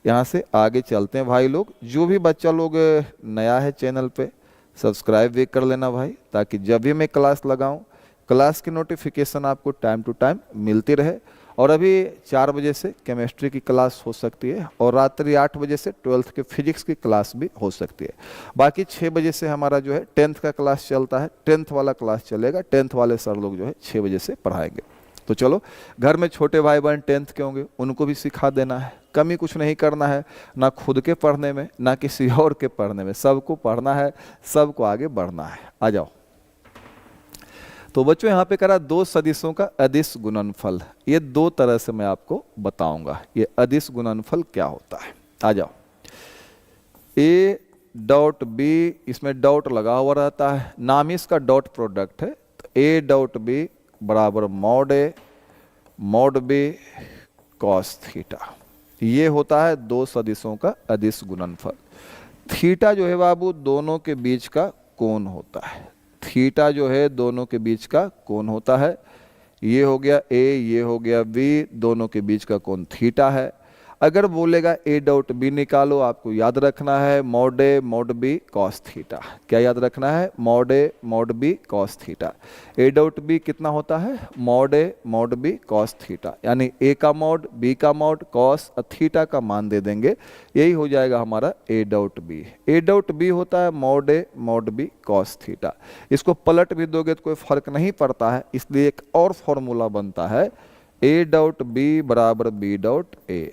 यहाँ से आगे चलते हैं भाई लोग। जो भी बच्चा लोग नया है चैनल पे सब्सक्राइब भी कर लेना भाई, ताकि जब भी मैं क्लास लगाऊं क्लास की नोटिफिकेशन आपको टाइम टू टाइम मिलती रहे। और अभी 4 बजे से केमिस्ट्री की क्लास हो सकती है और रात्रि 8 बजे से 12th के फिजिक्स की क्लास भी हो सकती है। बाकी 6 बजे से हमारा जो है 10th का क्लास चलता है, 10th वाला क्लास चलेगा, 10th वाले सर लोग जो है 6 बजे से पढ़ाएंगे। तो चलो, घर में छोटे भाई बहन 10th के होंगे, उनको भी सिखा देना है। कमी कुछ नहीं करना है, ना खुद के पढ़ने में ना किसी और के पढ़ने में, सबको पढ़ना है, सबको आगे बढ़ना है। आ जाओ। तो बच्चों यहाँ पे करा 2 सदिशों का अदिश गुणनफल, ये 2 तरह से मैं आपको बताऊंगा ये अदिश गुणनफल क्या होता है। आ जाओ। ए डॉट बी, इसमें डॉट लगा हुआ रहता है, नाम ही इसका डॉट प्रोडक्ट है। तो ए डॉट बी बराबर मॉड ए मॉड बी कॉस थीटा, ये होता है 2 सदिशों का अदिश गुणनफल। थीटा जो है बाबू दोनों के बीच का कोण होता है, थीटा जो है दोनों के बीच का कोण होता है। ये हो गया ए, ये हो गया बी, दोनों के बीच का कोण थीटा है। अगर बोलेगा ए डॉट बी निकालो, आपको याद रखना है मॉड ए मॉड बी कॉस थीटा। क्या याद रखना है, मॉड ए मॉड बी कॉस थीटा। ए डॉट बी कितना होता है, मॉड ए मॉड बी कॉस थीटा, यानी ए का मॉड बी का मॉड कॉस थीटा का मान दे देंगे, यही हो जाएगा हमारा a dot b. A dot b होता है मॉड ए मॉड बी कॉस थीटा। इसको पलट भी दोगे तो कोई फर्क नहीं पड़ता है, इसलिए एक और फॉर्मूला बनता है ए डॉट बी बराबर B dot A,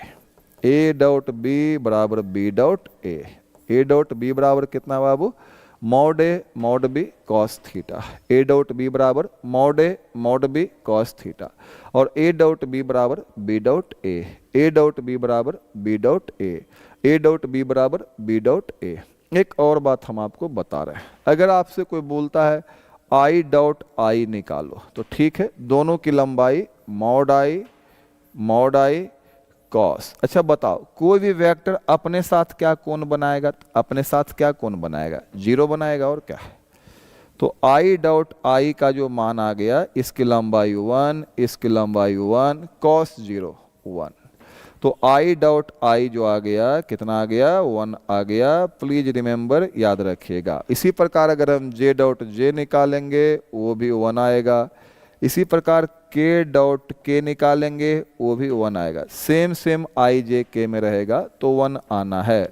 A dot B बराबर B dot A. A dot B बराबर कितना बाबू, मॉड ए मॉड बी कॉस थीटा। ए डॉट बी बराबर मॉड ए मॉड बी कॉस थीटा और ए डॉट बी बराबर B dot A. A dot B बराबर B dot A dot B बराबर B dot A. एक और बात हम आपको बता रहे हैं, अगर आपसे कोई बोलता है आई डॉट आई निकालो तो ठीक है, दोनों की लंबाई मॉड आई कॉस। अच्छा बताओ, कोई भी वेक्टर अपने साथ क्या कोण बनाएगा? अपने साथ क्या कोण बनाएगा? जीरो बनाएगा, और क्या है। तो आई डॉट आई का जो मान आ गया, इसकी लंबाई 1, इसकी लंबाई 1, कॉस 0 1। तो आई डॉट आई जो आ गया, कितना आ गया? 1 आ गया। प्लीज रिमेंबर, याद रखिएगा। इसी प्रकार अगर हम जे डॉट जे निकालेंगे वो भी 1 आएगा। इसी प्रकार के डॉट के निकालेंगे वो भी 1 आएगा। सेम आई जे के में रहेगा तो 1 आना है।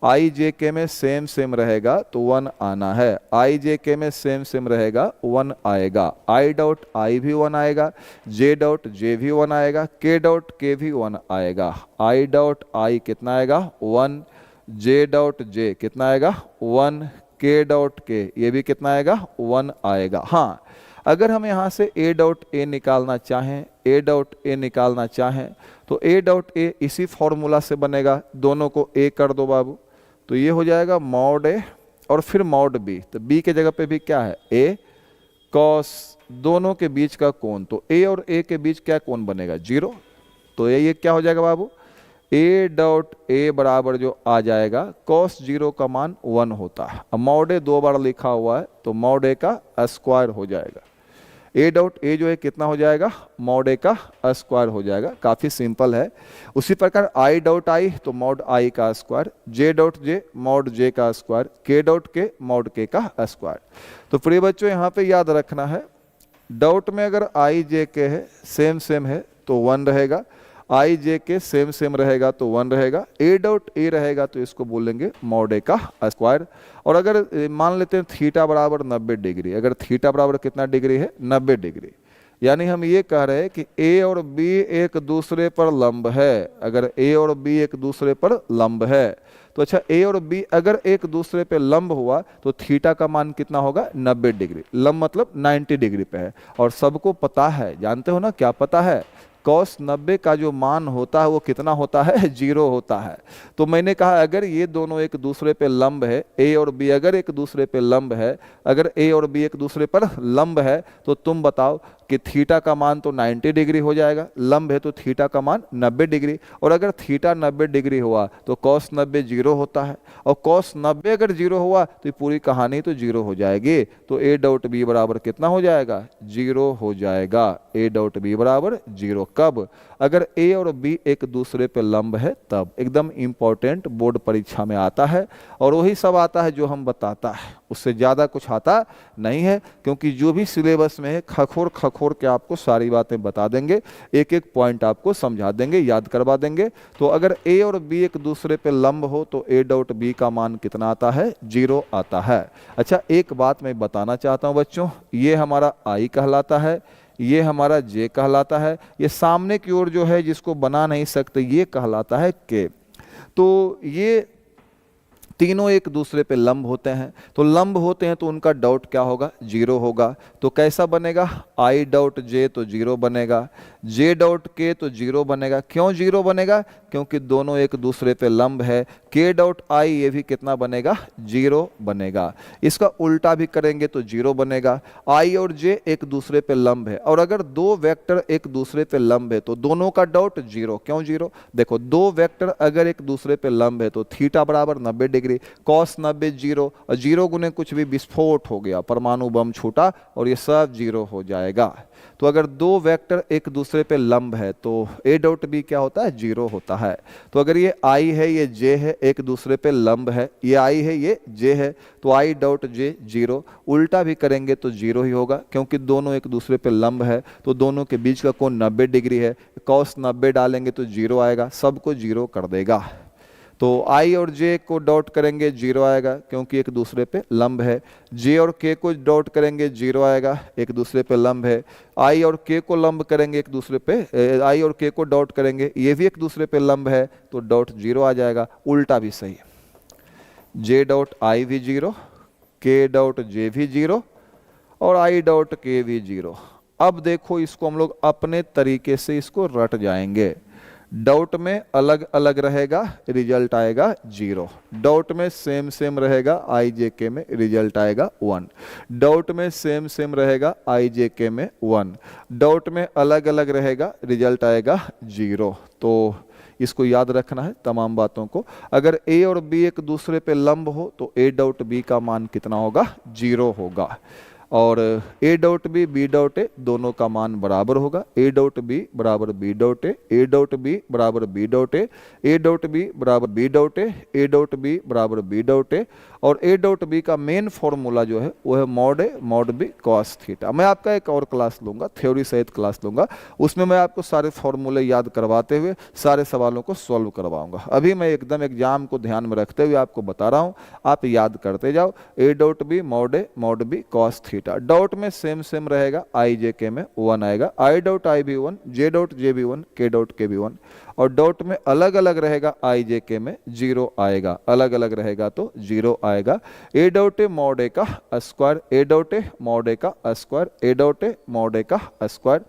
आई जे के में सेम रहेगा तो 1 आना है। आई जे के में सेम रहेगा 1 आएगा। आई डॉट आई भी 1 आएगा, जे डॉट जे भी 1 आएगा, के डॉट के भी 1 आएगा। आई डॉट आई कितना आएगा? 1। जे डॉट जे कितना आएगा? 1। के डॉट के ये भी कितना आएगा? 1 आएगा। हाँ, अगर हम यहाँ से ए डॉट ए निकालना चाहें, ए डॉट ए निकालना चाहें तो ए डॉट ए इसी फॉर्मूला से बनेगा। दोनों को ए कर दो बाबू, तो ये हो जाएगा मॉड ए और फिर मॉड बी। तो बी के जगह पे भी क्या है? ए कॉस, दोनों के बीच का कोण, तो ए और ए के बीच क्या कोण बनेगा? 0। तो ये क्या हो जाएगा बाबू? ए डॉट ए बराबर जो आ जाएगा कॉस 0 का मान 1 होता है। अब मॉड ए 2 बार लिखा हुआ है तो मॉड ए का स्क्वायर हो जाएगा। ए डॉट ए जो है कितना हो जाएगा? मॉड ए का स्क्वायर हो जाएगा। काफ़ी सिंपल है। उसी प्रकार आई डॉट आई तो मॉड आई का square, J dot J mod J का स्क्वायर, के डॉट के मॉड के का स्क्वायर। तो प्रिय बच्चों यहाँ पे याद रखना है, डॉट में अगर आई जे के है सेम है तो 1 रहेगा, आई जे के सेम रहेगा तो 1 रहेगा। ए डॉट ए रहेगा तो इसको बोलेंगे मॉड ए का स्क्वायर। और अगर मान लेते हैं थीटा बराबर 90 डिग्री, अगर थीटा बराबर कितना डिग्री है? 90 डिग्री, यानी हम ये कह रहे हैं कि ए और बी एक दूसरे पर लंब है। अगर ए और बी एक दूसरे पर लंब है तो अच्छा, ए और बी अगर एक दूसरे पे लंब हुआ तो थीटा का मान कितना होगा? 90 डिग्री। लंब मतलब 90 डिग्री पे है। और सबको पता है, जानते हो ना क्या पता है? कॉस 90 का जो मान होता है वो कितना होता है? 0 होता है। तो मैंने कहा अगर ये दोनों एक दूसरे पे लंब है, ए और बी अगर एक दूसरे पे लंब है, अगर ए और बी एक दूसरे पर लंब है तो तुम बताओ कि थीटा का मान तो 90 डिग्री हो जाएगा। लंब है तो थीटा का मान 90 डिग्री, और अगर थीटा 90 डिग्री हुआ तो कॉस 90 0 होता है, और कॉस 90 अगर 0 हुआ तो पूरी कहानी तो 0 हो जाएगी। तो ए डॉट बी बराबर कितना हो जाएगा? 0 हो जाएगा। ए डॉट बी बराबर 0 कब? अगर ए और बी एक दूसरे पे लंब है तब। एकदम इंपॉर्टेंट, बोर्ड परीक्षा में आता है और वही सब आता है जो हम बताता है, उससे ज़्यादा कुछ आता नहीं है। क्योंकि जो भी सिलेबस में है खखोर के आपको सारी बातें बता देंगे, एक एक पॉइंट आपको समझा देंगे, याद करवा देंगे। तो अगर ए और बी एक दूसरे पे लंब हो तो ए डॉट बी का मान कितना आता है? 0 आता है। अच्छा, एक बात मैं बताना चाहता हूँ बच्चों, ये हमारा आई कहलाता है, ये हमारा जे कहलाता है, ये सामने की ओर जो है जिसको बना नहीं सकते ये कहलाता है के। तो ये तीनों एक दूसरे पे लंब होते हैं, तो लंब होते हैं तो उनका डॉट क्या होगा? 0 होगा। तो कैसा बनेगा? आई डॉट जे तो 0 बनेगा, जे डॉट के तो 0 बनेगा। क्यों 0 बनेगा? क्योंकि दोनों एक दूसरे पे लंब है। के डॉट आई ये भी कितना बनेगा? 0 बनेगा। इसका उल्टा भी करेंगे तो 0 बनेगा। आई और जे एक दूसरे पे लंब है, और अगर दो वेक्टर एक दूसरे पे लंब है तो दोनों का डॉट 0। क्यों 0? देखो, दो वेक्टर अगर एक दूसरे पे लंब है तो थीटा बराबर 90 डिग्री, कॉस 90 0, और 0 गुने कुछ भी विस्फोट हो गया, परमाणु बम छूटा और ये सब 0 हो जाएगा। तो अगर दो वेक्टर एक दूसरे पे लंब है तो ए डॉट बी क्या होता है? 0 होता है। तो अगर ये आई है ये जे है, एक दूसरे पे लंब है, ये आई है ये जे है, तो आई डॉट जे 0। उल्टा भी करेंगे तो 0 ही होगा, क्योंकि दोनों एक दूसरे पे लंब है तो दोनों के बीच का कोण 90 डिग्री है। कॉस 90 डालेंगे तो 0 आएगा, सबको 0 कर देगा। तो आई और जे को डॉट करेंगे 0 आएगा, क्योंकि एक दूसरे पे लंब है। जे और के को डॉट करेंगे 0 आएगा, एक दूसरे पे लंब है। आई और के को लंब करेंगे एक दूसरे पे, आई और के को डॉट करेंगे, ये भी एक दूसरे पे लंब है तो डॉट 0 आ जाएगा। उल्टा भी सही है, जे डॉट आई भी 0, के डॉट जे भी 0 और आई डॉट के भी 0। अब देखो, इसको हम लोग अपने तरीके से इसको रट जाएंगे। डाउट में अलग अलग रहेगा, रिजल्ट आएगा 0। डाउट में सेम सेम रहेगा, आई जे के में रिजल्ट आएगा 1। डाउट में सेम सेम रहेगा, आई जे के में 1। डाउट में अलग अलग रहेगा, रिजल्ट आएगा 0। तो इसको याद रखना है तमाम बातों को। अगर ए और बी एक दूसरे पे लंब हो तो ए डॉट बी का मान कितना होगा, 0 होगा। और A dot B, B dot A दोनों का मान बराबर होगा। ए डॉट बी बराबर B dot A, A dot B बराबर B dot A, A dot B बराबर B dot A, A dot B बराबर बी डॉट ए। और ए डॉट बी का मेन फॉर्मूला जो है वो है मॉड ए मॉड बी कॉस थीटा। मैं आपका एक और क्लास लूंगा, थ्योरी सहित क्लास लूंगा, उसमें मैं आपको सारे फॉर्मूले याद करवाते हुए सारे सवालों को सॉल्व करवाऊंगा। अभी मैं एकदम एग्जाम को ध्यान में रखते हुए आपको बता रहा हूँ, आप याद करते जाओ। A dot b mod A mod B cos theta. Dot में सेम सेम रहेगा, आई जे के में 1 आएगा। आई डॉट आई भी 1, जे डॉट जे भी 1, के डॉट के भी 1। और डॉट में अलग अलग रहेगा, आई जे के में 0 आएगा। अलग अलग रहेगा तो 0 आएगा। ए डॉट ए मॉड ए का square, A dot A mod ए का square, A dot A mod ए का स्क्वायर।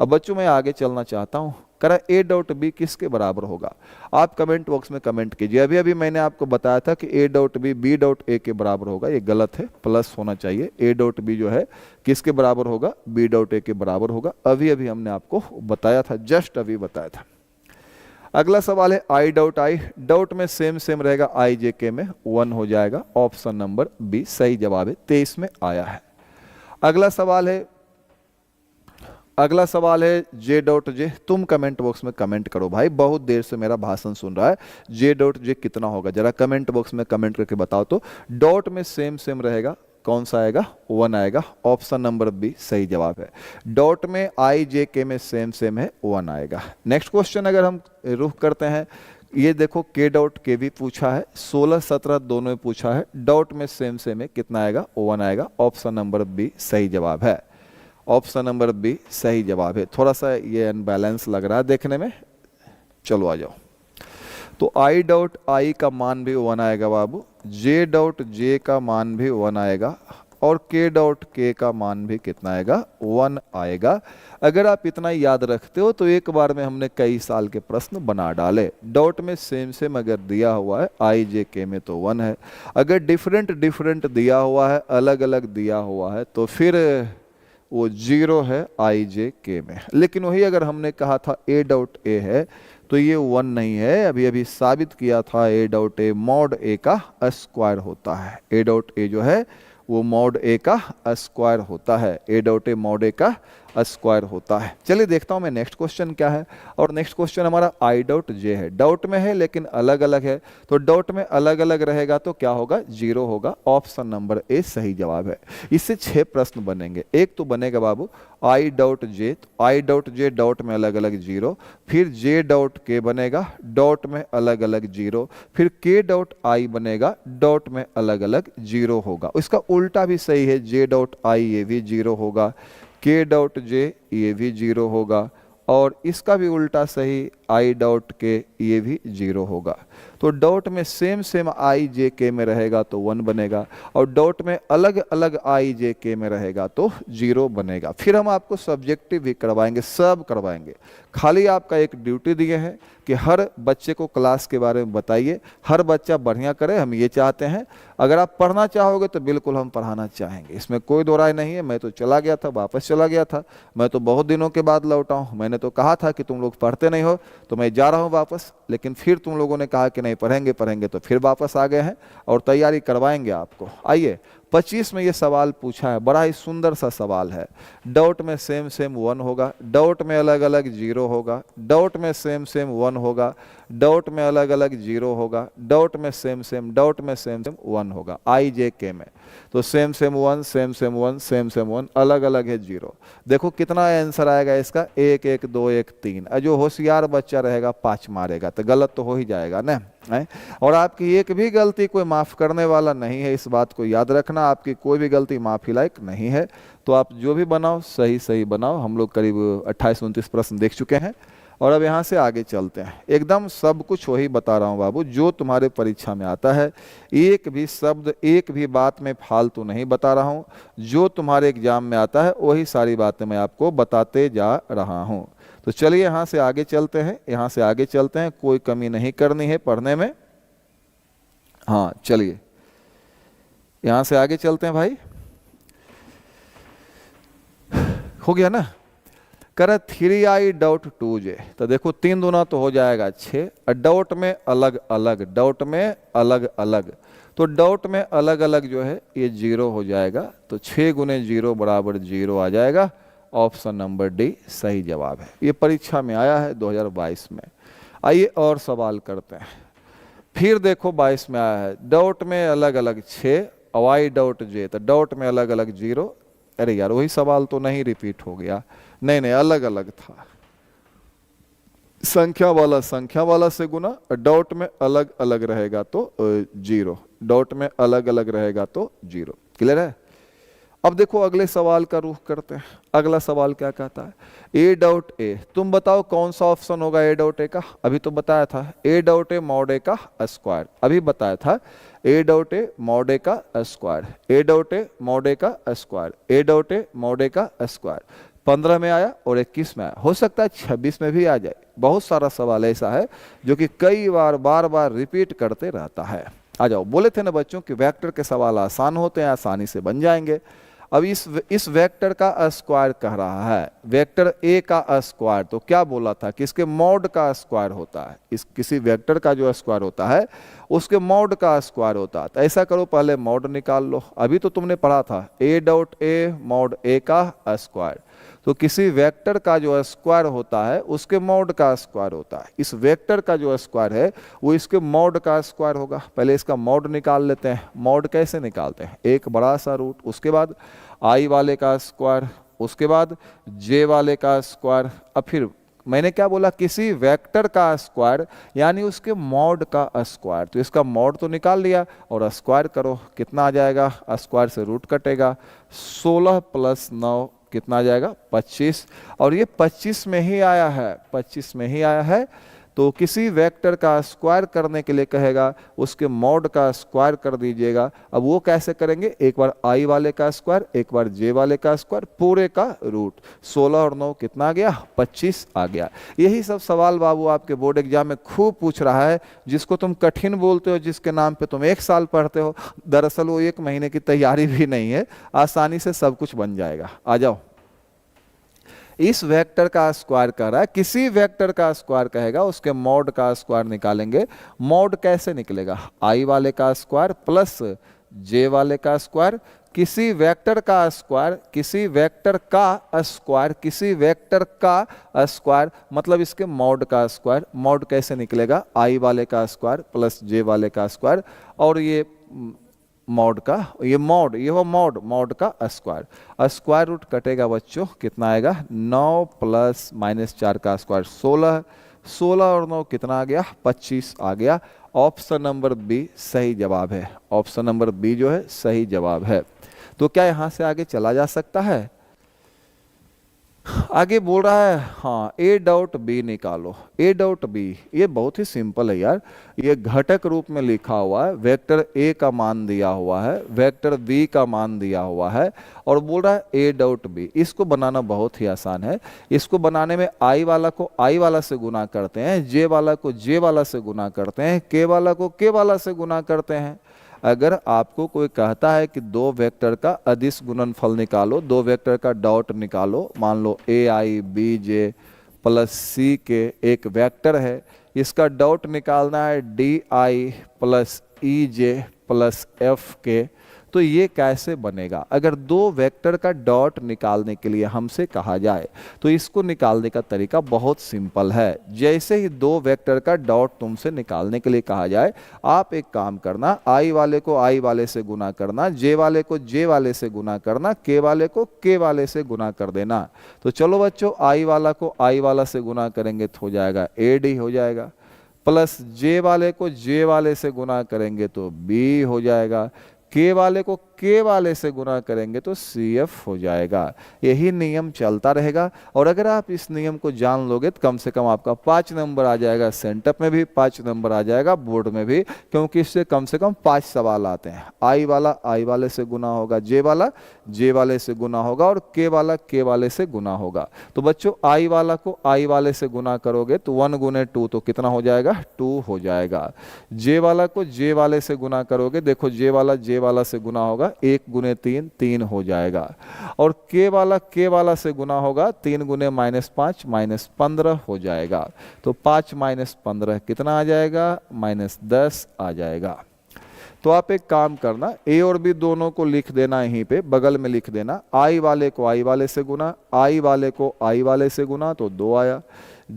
अब बच्चों मैं आगे चलना चाहता हूँ, करा ए डॉट बी किसके बराबर होगा? आप कमेंट बॉक्स में कमेंट कीजिए। अभी अभी मैंने आपको बताया था कि a dot B B dot a के बराबर होगा, ये गलत है, प्लस होना चाहिए। ए डॉट बी जो है किसके बराबर होगा, बी डॉट ए के बराबर होगा। अभी अभी हमने आपको बताया था, जस्ट अभी बताया था। अगला सवाल है आई डॉट आई। डॉट में सेम सेम रहेगा, आई जे के में 1 हो जाएगा। ऑप्शन नंबर बी सही जवाब है, 23 में आया है। अगला सवाल है जे डॉट जे। तुम कमेंट बॉक्स में कमेंट करो भाई, बहुत देर से मेरा भाषण सुन रहा है। जे डॉट जे कितना होगा जरा कमेंट बॉक्स में कमेंट करके बताओ तो। डॉट में सेम सेम रहेगा, कौन सा आएगा, 1 आएगा। ऑप्शन नंबर बी सही जवाब है। डॉट में आई जे के में सेम सेम है, 1 आएगा। नेक्स्ट क्वेश्चन अगर हम रुख करते हैं, ये देखो के डॉट के भी पूछा है, 16 17 दोनों में पूछा है। डॉट में सेम सेम है, कितना आएगा, 1 आएगा। ऑप्शन नंबर बी सही जवाब है। ऑप्शन नंबर बी सही जवाब है। थोड़ा सा ये अनबैलेंस लग रहा है देखने में, चलो आ जाओ। तो आई डॉट आई का मान भी 1 आएगा बाबू, जे डॉट जे का मान भी 1 आएगा, और के डॉट के का मान भी कितना आएगा, 1 आएगा। अगर आप इतना याद रखते हो तो एक बार में हमने कई साल के प्रश्न बना डाले। डॉट में सेम सेम अगर दिया हुआ है, आई जे के में तो 1 है। अगर डिफरेंट डिफरेंट दिया हुआ है, अलग अलग दिया हुआ है, तो फिर वो 0 है आई जे के में। लेकिन वही अगर हमने कहा था ए डॉट ए है तो ये 1 नहीं है। अभी अभी साबित किया था ए डॉट ए मॉड ए का स्क्वायर होता है। ए डॉट ए जो है वो मॉड ए का स्क्वायर होता है। ए डॉट ए मॉड ए का स्क्वायर होता है। चलिए देखता हूं मैं नेक्स्ट क्वेश्चन क्या है। और नेक्स्ट क्वेश्चन हमारा आई डॉट जे है। डॉट में है लेकिन अलग अलग है, तो डॉट में अलग अलग रहेगा तो क्या होगा, 0 होगा। ऑप्शन नंबर ए सही जवाब है। इससे 6 प्रश्न बनेंगे। एक तो बनेगा बाबू आई डॉट जे, तो आई डॉट जे डॉट में अलग अलग 0, फिर जे डॉट के बनेगा, डॉट में अलग अलग 0, फिर के डॉट आई बनेगा, डॉट में अलग अलग 0 होगा। इसका उल्टा भी सही है, जे डॉट आई ये भी 0 होगा, के डॉट जे ये भी 0 होगा, और इसका भी उल्टा सही, आई डॉट के ये भी 0 होगा। तो डॉट में सेम सेम आई जे के में रहेगा तो 1 बनेगा, और डॉट में अलग अलग आई जे के में रहेगा तो 0 बनेगा। फिर हम आपको सब्जेक्टिव भी करवाएंगे, सब करवाएंगे। खाली आपका एक ड्यूटी दिए हैं कि हर बच्चे को क्लास के बारे में बताइए, हर बच्चा बढ़िया करे, हम ये चाहते हैं। अगर आप पढ़ना चाहोगे तो बिल्कुल हम पढ़ाना चाहेंगे, इसमें कोई दो राय नहीं है। मैं तो चला गया था, वापस चला गया था, मैं तो बहुत दिनों के बाद लौटा हूँ। मैंने तो कहा था कि तुम लोग पढ़ते नहीं हो तो मैं जा रहा हूँ वापस, लेकिन फिर तुम लोगों ने कहा कि नहीं पढ़ेंगे पढ़ेंगे, तो फिर वापस आ गए हैं और तैयारी करवाएंगे आपको। आइए 25 में ये सवाल पूछा है, बड़ा ही सुंदर सा सवाल है। डॉट में सेम सेम 1 होगा, डॉट में अलग अलग 0 होगा, डॉट में सेम सेम 1 होगा, डॉट में अलग अलग 0 होगा, डॉट में सेम सेम 1 होगा आई जे के में। तो same same 1 same same 1 same same 1, अलग अलग है 0। देखो कितना आंसर आएगा इसका, 1 1 2 1 3। जो होशियार बच्चा रहेगा 5 मारेगा, तो गलत तो हो ही जाएगा ना। और आपकी एक भी गलती कोई माफ़ करने वाला नहीं है, इस बात को याद रखना। आपकी कोई भी गलती माफ़ी लायक नहीं है। तो आप जो भी बनाओ सही सही बनाओ। हम लोग करीब 28 29 प्रश्न देख चुके हैं। और अब यहाँ से आगे चलते हैं, एकदम सब कुछ वही बता रहा हूँ बाबू जो तुम्हारे परीक्षा में आता है। एक भी शब्द एक भी बात में फालतू नहीं बता रहा हूँ, जो तुम्हारे एग्जाम में आता है वही सारी बातें मैं आपको बताते जा रहा हूँ। तो चलिए यहाँ से आगे चलते हैं, यहाँ से आगे चलते हैं, कोई कमी नहीं करनी है पढ़ने में। हाँ चलिए यहाँ से आगे चलते हैं भाई, हो गया ना। कर 3i डॉट 2j, तो देखो 3 दूना तो हो जाएगा 6, और डॉट में अलग अलग, डॉट में अलग अलग, तो डॉट में अलग अलग जो है ये 0 हो जाएगा, तो 6 गुने 0 बराबर 0 आ जाएगा। ऑप्शन नंबर डी सही जवाब है। ये परीक्षा में आया है 2022 में। आइए और सवाल करते हैं। फिर देखो 22 में आया है, डॉट में अलग अलग 6 y डॉट j, तो डॉट में अलग अलग 0। अरे यार वही सवाल तो नहीं रिपीट हो गया, नहीं नहीं अलग अलग था, संख्या वाला से गुना, डॉट में अलग अलग रहेगा तो 0, डॉट में अलग अलग रहेगा तो 0। क्लियर है। अब देखो अगले सवाल का रुख करते हैं। अगला सवाल क्या कहता है, ए डॉट ए, तुम बताओ कौन सा ऑप्शन होगा ए डॉट ए का। अभी तो बताया था ए डॉट ए मॉड ए का स्क्वायर, अभी बताया था ए डॉट ए मॉड ए का square, A dot A mod ए का square, A dot A mod ए का स्क्वायर। 15 में आया और 21 में आया, हो सकता है 26 में भी आ जाए। बहुत सारा सवाल ऐसा है जो कि कई बार बार बार रिपीट करते रहता है। आ जाओ, बोले थे ना बच्चों कि वेक्टर के सवाल आसान होते हैं, आसानी से बन जाएंगे। अब इस वेक्टर का स्क्वायर कह रहा है, वेक्टर ए का स्क्वायर, तो क्या बोला था कि इसके मॉड का स्क्वायर होता है। इस किसी वेक्टर का जो स्क्वायर होता है उसके मॉड का स्क्वायर होता है। तो ऐसा करो पहले मॉड निकाल लो, अभी तो तुमने पढ़ा था ए डॉट ए मॉड ए का स्क्वायर, तो किसी वेक्टर का जो स्क्वायर होता है उसके मॉड का स्क्वायर होता है। इस वेक्टर का जो स्क्वायर है वो इसके मॉड का स्क्वायर होगा। पहले इसका मॉड निकाल लेते हैं। मॉड कैसे निकालते हैं, एक बड़ा सा रूट, उसके बाद आई वाले का स्क्वायर, उसके बाद जे वाले का स्क्वायर, अब फिर मैंने क्या बोला, किसी वेक्टर का स्क्वायर यानी उसके मॉड का स्क्वायर। तो इसका मॉड तो निकाल लिया और स्क्वायर करो, कितना आ जाएगा, स्क्वायर से रूट कटेगा, 16 प्लस 9 कितना आ जाएगा, 25। और ये 25 में ही आया है, 25 में ही आया है। तो किसी वेक्टर का स्क्वायर करने के लिए कहेगा उसके मॉड का स्क्वायर कर दीजिएगा। अब वो कैसे करेंगे, एक बार आई वाले का स्क्वायर, एक बार जे वाले का स्क्वायर, पूरे का रूट, 16 और 9 कितना आ गया, 25 आ गया। यही सब सवाल बाबू आपके बोर्ड एग्जाम में खूब पूछ रहा है, जिसको तुम कठिन बोलते हो, जिसके नाम पे तुम 1 साल पढ़ते हो, दरअसल वो 1 महीने की तैयारी भी नहीं है, आसानी से सब कुछ बन जाएगा। आ जाओ, इस वेक्टर का स्क्वायर कर रहा है, किसी वेक्टर का स्क्वायर कहेगा उसके मॉड का स्क्वायर निकालेंगे। मॉड कैसे निकलेगा, आई वाले का स्क्वायर प्लस जे वाले का स्क्वायर, किसी वेक्टर का स्क्वायर, किसी वेक्टर का स्क्वायर, किसी वेक्टर का स्क्वायर मतलब इसके मॉड का स्क्वायर। मॉड कैसे निकलेगा, आई वाले का स्क्वायर प्लस जे वाले का स्क्वायर, और ये मॉड का, ये मॉड, ये वो मॉड का स्क्वायर। स्क्वायर रूट कटेगा बच्चों, कितना आएगा, 9 प्लस -4 का स्क्वायर 16, 16 और 9 कितना आ गया, 25 आ गया। ऑप्शन नंबर बी सही जवाब है। ऑप्शन नंबर बी जो है सही जवाब है। तो क्या यहाँ से आगे चला जा सकता है। आगे बोल रहा है हाँ ए डॉट बी निकालो। ए डॉट बी ये बहुत ही सिंपल है यार, ये घटक रूप में लिखा हुआ है, वेक्टर ए का मान दिया हुआ है, वेक्टर बी का मान दिया हुआ है, और बोल रहा है ए डॉट बी। इसको बनाना बहुत ही आसान है। इसको बनाने में आई वाला को आई वाला से गुना करते हैं, जे वाला को जे वाला से गुना करते हैं, के वाला को के वाला से गुना करते हैं। अगर आपको कोई कहता है कि 2 वेक्टर का अदिश गुणनफल निकालो, 2 वेक्टर का डॉट निकालो, मान लो ए आई बी जे प्लस सी के एक वेक्टर है, इसका डॉट निकालना है D I plus E J plus F के, तो ये कैसे बनेगा। अगर 2 वेक्टर का डॉट निकालने के लिए हमसे कहा जाए तो इसको निकालने का तरीका बहुत सिंपल है। जैसे ही 2 वेक्टर का डॉट तुमसे निकालने के लिए कहा जाए, आप एक काम करना, आई वाले को आई वाले से गुना करना, जे वाले को जे वाले से गुना करना, के वाले को के वाले से गुना कर देना। तो चलो बच्चों, आई वाला को आई वाला से गुना करेंगे तो हो जाएगा ए डी हो जाएगा, प्लस जे वाले को जे वाले से गुना करेंगे तो बी हो जाएगा, के वाले को K वाले से गुना करेंगे तो CF हो जाएगा। यही नियम चलता रहेगा और अगर आप इस नियम को जान लोगे तो कम से कम आपका 5 नंबर आ जाएगा सेंटअप में भी, 5 नंबर आ जाएगा बोर्ड में भी, क्योंकि इससे कम से कम 5 सवाल आते हैं। I वाला I वाले से गुना होगा, J वाला J वाले से गुना होगा और K वाला K वाले से गुना होगा। तो बच्चों I वाला को I वाले से गुना करोगे तो 1 गुने 2 तो कितना हो जाएगा, 2 हो जाएगा। J वाला को J वाले से गुना करोगे, देखो J वाला से गुना होगा, 1 गुने 3 3 हो जाएगा। और K वाला से गुना होगा, 3 गुने -5 -15 हो जाएगा। तो 5 -15 कितना आ जाएगा, -10 आ जाएगा। तो आप एक काम करना, A और B दोनों को लिख देना, यहीं पे बगल में लिख देना। I वाले को I वाले से गुना, I वाले को I वाले से गुना तो 2 आया।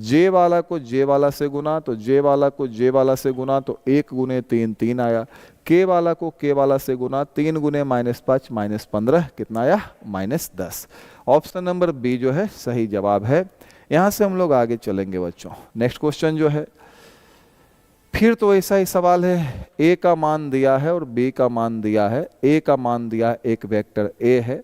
J वाला को J वाला से गुना तो J वाला को J वाला से गुना तो 1 गुने 3 3 आया। K वाला को K वाला से गुना, 3 गुने -5 -15 कितना आया, -10। ऑप्शन नंबर बी जो है सही जवाब है। यहां से हम लोग आगे चलेंगे बच्चों। नेक्स्ट क्वेश्चन जो है, फिर तो ऐसा ही सवाल है। A का मान दिया है और B का मान दिया है। A का मान दिया है, एक वेक्टर A है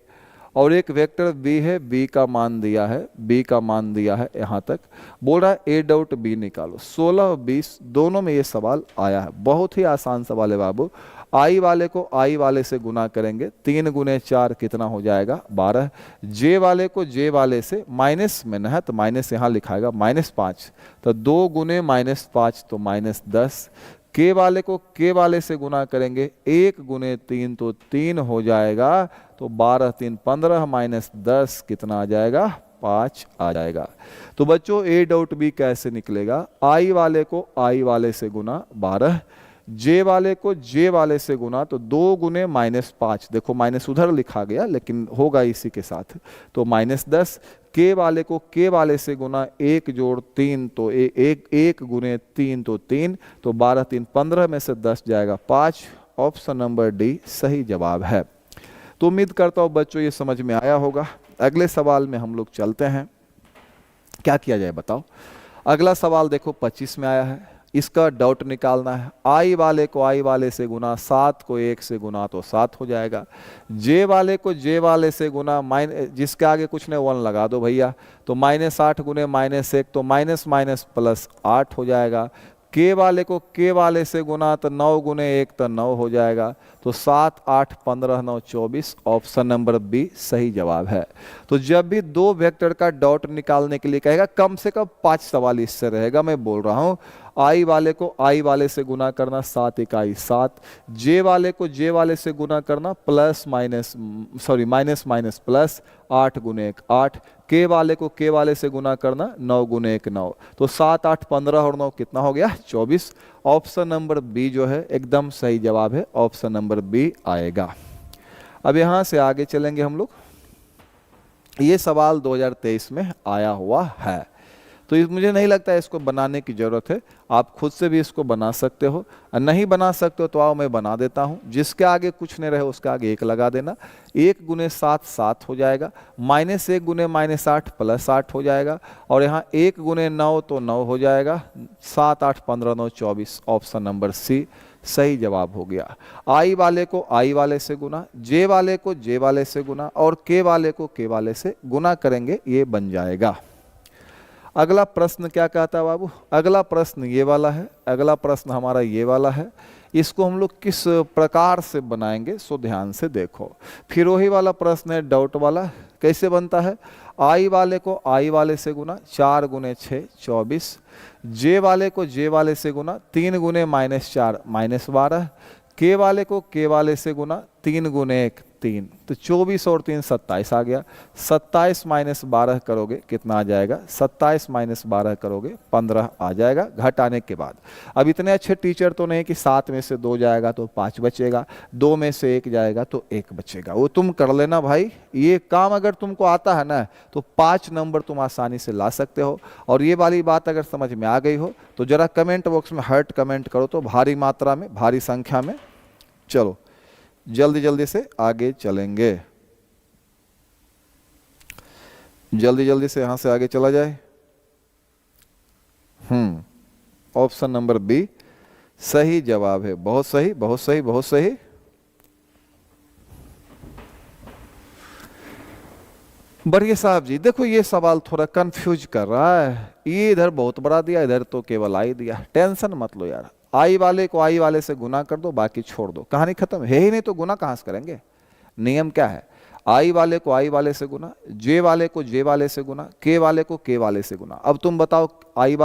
और एक वेक्टर B है, B का मान दिया है, B का मान दिया है यहाँ तक। बोल रहा है A डॉट B निकालो। 16 और 20 दोनों में ये सवाल आया है। बहुत ही आसान सवाल है बाबू। I वाले को I वाले से गुना करेंगे, 3 गुने 4 कितना हो जाएगा, 12। J वाले को J वाले से, माइनस में है तो माइनस यहाँ लिखाएगा, -5 तो 2 गुने -5 तो -10। K वाले को K वाले से गुना करेंगे, 1 गुने 3 तो 3 हो जाएगा। तो 12 3 15 -10 कितना आ जाएगा, 5 आ जाएगा। तो बच्चों A डॉट B कैसे निकलेगा, I वाले को I वाले से गुना 12, J वाले को J वाले से गुना तो 2 गुने -5, देखो माइनस उधर लिखा गया लेकिन होगा इसी के साथ, तो -10। K वाले को K वाले से गुना, 1 जोड़ 3 तो 1 गुने 3 तो 3, तो 12 3 15 में से 10 जाएगा 5। ऑप्शन नंबर डी सही जवाब है। तो उम्मीद करता हूँ बच्चों ये समझ में आया होगा। अगले सवाल में हम लोग चलते हैं। क्या किया जाए बताओ। अगला सवाल देखो 25 में आया है, इसका डॉट निकालना है। I वाले को I वाले से गुना, 7 को 1 से गुना तो 7 हो जाएगा। J वाले को J वाले से गुना, जिसके आगे कुछ नहीं 1 लगा दो भैया, तो -8 गुने -1 तो माइनस माइनस प्लस 8 हो जाएगा। K वाले को K वाले से गुना तो 9 गुने 1 तो 9 हो जाएगा। तो 7 8 15 9 24। ऑप्शन नंबर बी सही जवाब है। तो जब भी दो वेक्टर का डॉट निकालने के लिए कहेगा, कम से कम 5 सवाल इससे रहेगा। मैं बोल रहा हूँ I वाले को I वाले से गुना करना, 7 इकाई 7। J वाले को J वाले से गुना करना, माइनस माइनस प्लस, 8 गुने 1 8। K वाले को K वाले से गुना करना, 9 गुने 1 9। तो 7 8 15 और 9 कितना हो गया, 24। ऑप्शन नंबर बी जो है एकदम सही जवाब है। ऑप्शन नंबर बी आएगा। अब यहाँ से आगे चलेंगे हम लोग। ये सवाल 2023 में आया हुआ है, तो मुझे नहीं लगता है इसको बनाने की ज़रूरत है। आप खुद से भी इसको बना सकते हो, और नहीं बना सकते हो तो आओ मैं बना देता हूँ। जिसके आगे कुछ नहीं रहे उसके आगे 1 लगा देना। 1 गुने 7 7 हो जाएगा, -1 गुने -8 प्लस 8 हो जाएगा, और यहाँ 1 गुने 9 तो 9 हो जाएगा। 7 8 15 9 24। ऑप्शन नंबर सी सही जवाब हो गया। I वाले को I वाले से गुना, J वाले को J वाले से गुना, और K वाले को K वाले से गुना करेंगे, ये बन जाएगा। अगला प्रश्न क्या कहता है बाबू, अगला प्रश्न ये वाला है। अगला प्रश्न हमारा ये वाला है। इसको हम लोग किस प्रकार से बनाएंगे, सो ध्यान से देखो। फिर वही वाला प्रश्न है डॉट वाला। कैसे बनता है, I वाले को I वाले से गुना, 4 गुने 6 24। J वाले को J वाले से गुना, 3 गुने -4 -12। K वाले को K वाले से गुना, 3 गुने 1 3, तो 24 और 3 27 आ गया। 27 -12 करोगे कितना आ जाएगा, 27 -12 करोगे 15 आ जाएगा घटाने के बाद। अब इतने अच्छे टीचर तो नहीं कि 7 में से 2 जाएगा तो 5 बचेगा, 2 में से 1 जाएगा तो 1 बचेगा। वो तुम कर लेना भाई, ये काम अगर तुमको आता है ना तो 5 नंबर तुम आसानी से ला सकते हो। और ये वाली बात अगर समझ में आ गई हो तो जरा कमेंट बॉक्स में हर्ट कमेंट करो, तो भारी मात्रा में, भारी संख्या में। चलो जल्दी जल्दी से आगे चलेंगे, जल्दी जल्दी से यहां से आगे चला जाए। ऑप्शन नंबर बी सही जवाब है। बहुत सही बहुत सही बहुत सही। बढ़िया साहब जी, देखो ये सवाल थोड़ा कंफ्यूज कर रहा है, ये इधर बहुत बड़ा दिया, इधर तो केवल आई दिया। टेंशन मत लो यार, आई वाले को आई वाले से गुना कर दो, बाकी छोड़ दो, कहानी खत्म है ही नहीं तो गुना कहाँ से करेंगे। नियम क्या है, आई वाले को आई वाले से गुना, जे वाले को जे वाले से गुना, के वाले को के वाले से गुना। अब तुम बताओ आई